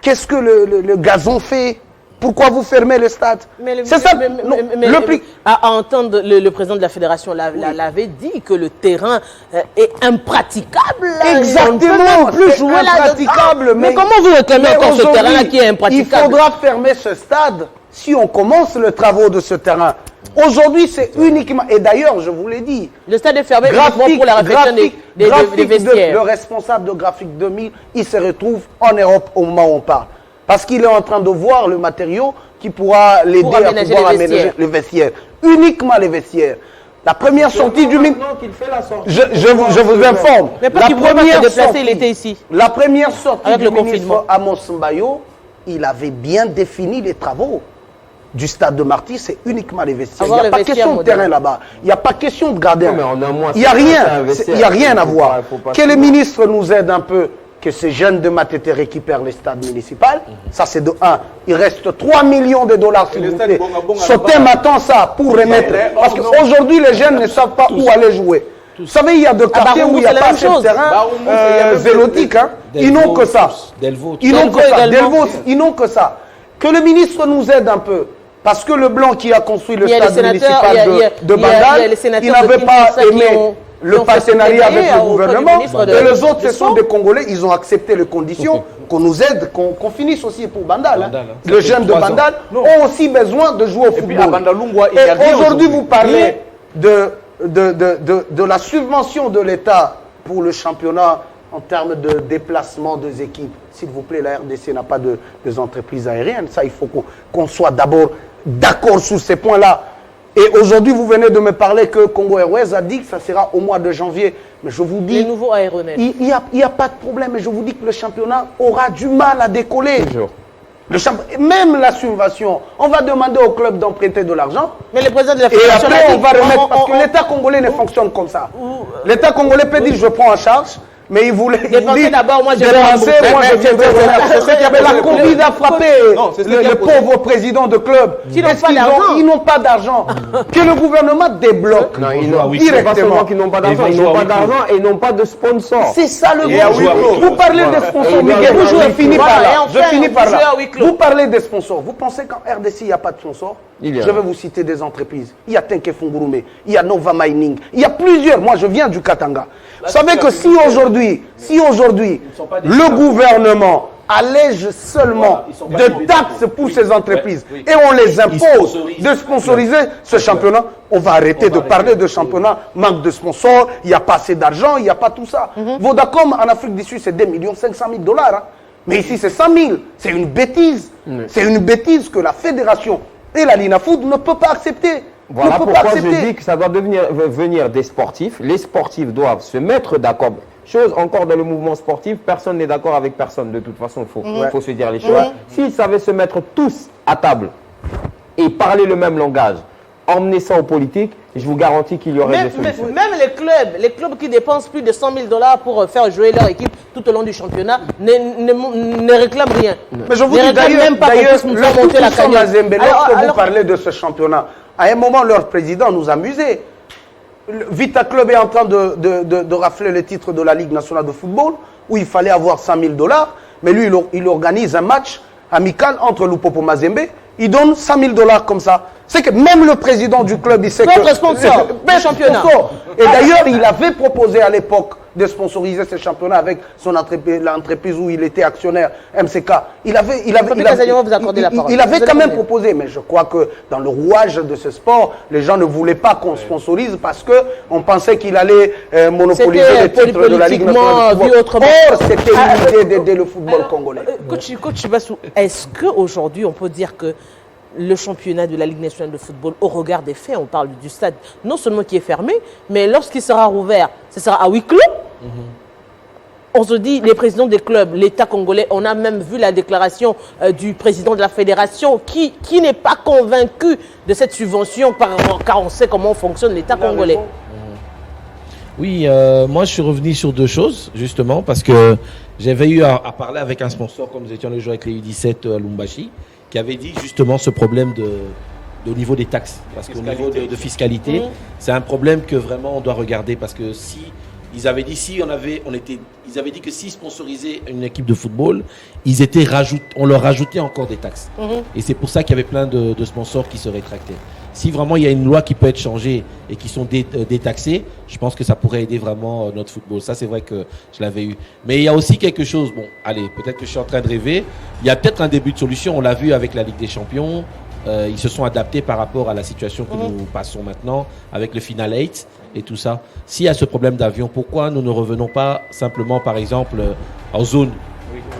E: qu'est-ce que le gazon fait? Pourquoi vous fermez le stade? C'est ça.
A: À entendre le président de la fédération l'avait dit que le terrain est impraticable.
E: Exactement, on ne peut plus jouer impraticable.
A: Mais comment vous réclamez encore ce terrain qui est impraticable?
E: Il faudra fermer ce stade si on commence les travaux de ce terrain. Aujourd'hui, c'est uniquement... Et d'ailleurs, je vous l'ai dit...
A: Le stade est fermé uniquement pour la réflexion des vestiaires.
E: Le responsable de Graphique 2000, il se retrouve en Europe au moment où on parle. Parce qu'il est en train de voir le matériau qui pourra l'aider à pouvoir aménager les vestiaires. Uniquement les vestiaires. La première sortie du ministre... Je vous informe.
A: Mais pas qu'il pouvait se déplacer, il était ici.
E: La première sortie du ministre Amos Mbayo, il avait bien défini les travaux du stade de Marty, c'est uniquement les vestiaires. Il n'y a pas question de terrain là-bas. Il n'y a pas question de gardien. Il n'y a rien. Il n'y a rien à voir. Que les ministres nous aident un peu, que ces jeunes de Matete récupèrent les stades municipaux. Ça, c'est de 1. Il reste 3 millions de dollars, s'il vous plaît. Sotem attend ça pour remettre. Parce qu'aujourd'hui, les jeunes ne savent pas où aller jouer. Vous savez, il y a des quartiers où il n'y a pas assez de terrain zélotique. Ils n'ont que ça. Ils n'ont que ça. Ils n'ont que ça. Que le ministre nous aide un peu. Parce que le blanc qui a construit le stade municipal de Bandal, il n'avait pas aimé le partenariat avec le gouvernement. Et les autres, ce sont des Congolais, ils ont accepté les conditions, qu'on nous aide, qu'on finisse aussi pour Bandal. Les jeunes de Bandal ont aussi besoin de jouer au football. Et aujourd'hui, vous parlez de la subvention de l'État pour le championnat en termes de déplacement des équipes. S'il vous plaît, la RDC n'a pas des entreprises aériennes. Ça, il faut qu'on soit d'abord d'accord sur ces points-là. Et aujourd'hui, vous venez de me parler que Congo Airways a dit que ça sera au mois de janvier. Mais je vous dis...
A: Les nouveaux aéronefs.
E: Il n'y a pas de problème. Mais je vous dis que le championnat aura du mal à décoller. Même la subvention, on va demander au club d'emprunter de l'argent.
A: Mais le président de la fédération...
E: Et après, on va remettre... Parce que l'État congolais ne fonctionne comme ça. L'État congolais peut dire, je prends en charge. Mais il voulait
A: dépenser d'abord, moi je vais
E: dépenser, moi je viendrai. Mais la Covid a frappé les pauvres présidents de club. Ils n'ont pas d'argent. Que le gouvernement débloque directement.
C: Qu'ils n'ont pas d'argent, ils n'ont pas d'argent et ils n'ont pas de sponsors.
E: C'est ça le gros. Vous parlez des sponsors, Miguel. Je finis par là. Je finis par là. Vous parlez des sponsors. Vous pensez qu'en RDC il n'y a pas de sponsors? Je vais vous citer des entreprises. Il y a Tenke Fungurume, il y a Nova Mining, il y a plusieurs. Moi, je viens du Katanga. Vous savez que si aujourd'hui, le gouvernement allège seulement de taxes pour ces entreprises et on les impose de sponsoriser ce championnat, on va arrêter de parler de championnat, manque de sponsors, il n'y a pas assez d'argent, il n'y a pas tout ça. Vodacom en Afrique du Sud, c'est 2 500 000 $. Mais ici, c'est 100 000. C'est une bêtise. C'est une bêtise que la fédération et la Linafoot ne peut pas accepter.
C: Voilà pourquoi je dis que ça doit venir des sportifs. Les sportifs doivent se mettre d'accord. Chose encore dans le mouvement sportif, personne n'est d'accord avec personne. De toute façon, il faut se dire les choses. S'ils savaient se mettre tous à table et parler le même langage, emmener ça aux politiques, je vous garantis qu'il y aurait des solutions.
A: Même les clubs qui dépensent plus de 100 000 $ pour faire jouer leur équipe tout au long du championnat ne réclament rien.
E: Mais je vous dis d'ailleurs, le lorsque vous parlez de ce championnat, à un moment, leur président nous amusait. Vita Club est en train de rafler le titre de la Ligue nationale de football, où il fallait avoir 100 000 $, mais lui, il organise un match amical entre Lupopo Mazembe, il donne 100 000 $ comme ça. C'est que même le président du club, il sait
A: Votre sponsor du championnat.
E: Et d'ailleurs, il avait proposé à l'époque de sponsoriser ce championnat avec l'entreprise où il était actionnaire, MCK. Il avait quand même proposé, mais je crois que dans le rouage de ce sport, les gens ne voulaient pas qu'on sponsorise parce qu'on pensait qu'il allait monopoliser les titres de la Ligue nationale de football. Or, c'était l'idée d'aider le football congolais.
A: Coach Bassou, est-ce qu'aujourd'hui, on peut dire que le championnat de la Ligue nationale de football, au regard des faits, on parle du stade, non seulement qui est fermé, mais lorsqu'il sera rouvert, ce sera à huis clos. On se dit, les présidents des clubs, l'État congolais, on a même vu la déclaration du président de la fédération qui n'est pas convaincu de cette subvention car on sait comment fonctionne l'État congolais.
B: Oui, moi je suis revenu sur deux choses, justement, parce que j'avais eu à parler avec un sponsor, comme nous étions le jour avec les U17 à Lumbashi, qui avait dit justement ce problème au niveau des taxes. Parce qu'au niveau de fiscalité, c'est un problème que vraiment on doit regarder, parce que si ils avaient dit ils avaient dit que s'ils sponsorisaient une équipe de football, on leur rajoutait encore des taxes. Et c'est pour ça qu'il y avait plein de sponsors qui se rétractaient. Si vraiment il y a une loi qui peut être changée et qui sont détaxés, je pense que ça pourrait aider vraiment notre football. Ça, c'est vrai que je l'avais eu. Mais il y a aussi quelque chose, bon, allez, peut-être que je suis en train de rêver. Il y a peut-être un début de solution. On l'a vu avec la Ligue des Champions. Ils se sont adaptés par rapport à la situation que nous passons maintenant avec le Final 8 et tout ça. S'il y a ce problème d'avion, pourquoi nous ne revenons pas simplement, par exemple, en zone?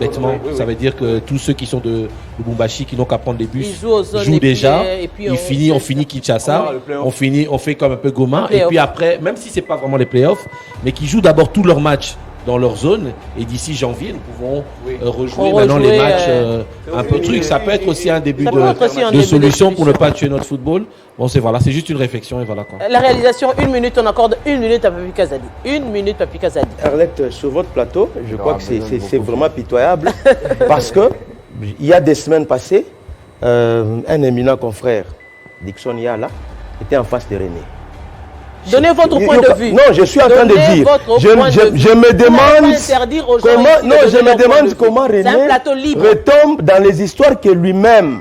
B: Bêtement, ça veut dire que tous ceux qui sont de Lubumbashi, qui n'ont qu'à prendre les bus, jouent déjà. On finit Kinshasa, on fait comme un peu Goma. Et puis après, même si ce n'est pas vraiment les playoffs, mais qui jouent d'abord tous leurs matchs dans leur zone. Et d'ici janvier, nous pouvons rejouer maintenant les matchs un peu truc. Ça peut être aussi un début de solution pour ne pas tuer notre football. Bon, c'est juste une réflexion et voilà quoi.
A: La réalisation, 1 minute, on accorde 1 minute à Papi Kazadi. 1 minute, Papi Kazadi.
F: Arlette, sur votre plateau, je crois que c'est vraiment pitoyable parce que il y a des semaines passées, un éminent confrère, Dixon Yala, était en face de René.
A: Donnez votre point de vue.
F: Non, je suis en train de dire. Je me demande comment René retombe dans les histoires que lui-même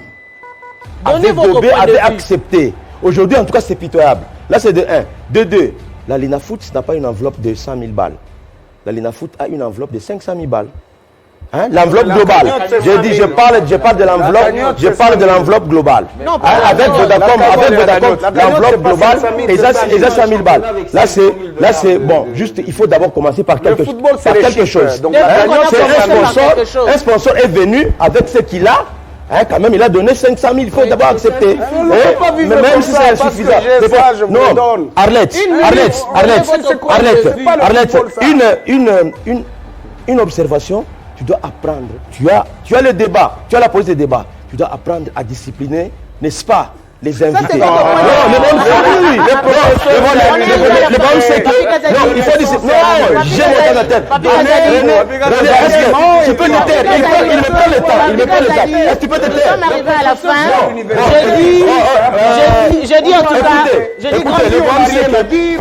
F: avait acceptées. Aujourd'hui, en tout cas, c'est pitoyable. Là, c'est de 1. De 2, la Linafoot n'a pas une enveloppe de 100 000 balles. La Linafoot a une enveloppe de 500 000 balles. Hein? L'enveloppe globale. Je parle de l'enveloppe globale. Avec Vodacom, l'enveloppe globale, et ça 100 000 balles. Là, c'est bon. Juste, il faut d'abord commencer par quelque chose. Donc, un sponsor est venu avec ce qu'il a. Hein, quand même, il a donné 500 000, il faut d'abord accepter. Mais même si c'est insuffisant. Non, Arlette, une observation, tu dois apprendre. Tu as le débat, tu as la pose de débat. Tu dois apprendre à discipliner, n'est-ce pas, les invités. Non, le bon c'est que il faut discipliner. Non, j'ai mon temps à tête. Tu peux te taire. Il me prend le temps. Est-ce que tu peux te taire?
A: Nous sommes arrivés à la fin. Je dis en tout cas, je dis grand merci.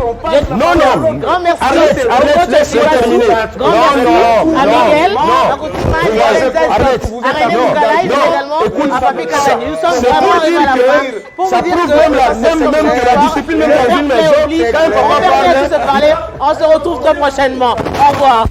A: Non. Grand merci.
F: Arrête, laisse-le terminer.
A: Grand merci à Miguel, à Routiman, à René Mougala et également à Papi Kazadi. Nous sommes vraiment arrivés à la fin. Pour vous dire que
F: la discipline même dans une maison,
A: on se retrouve très prochainement. Au revoir.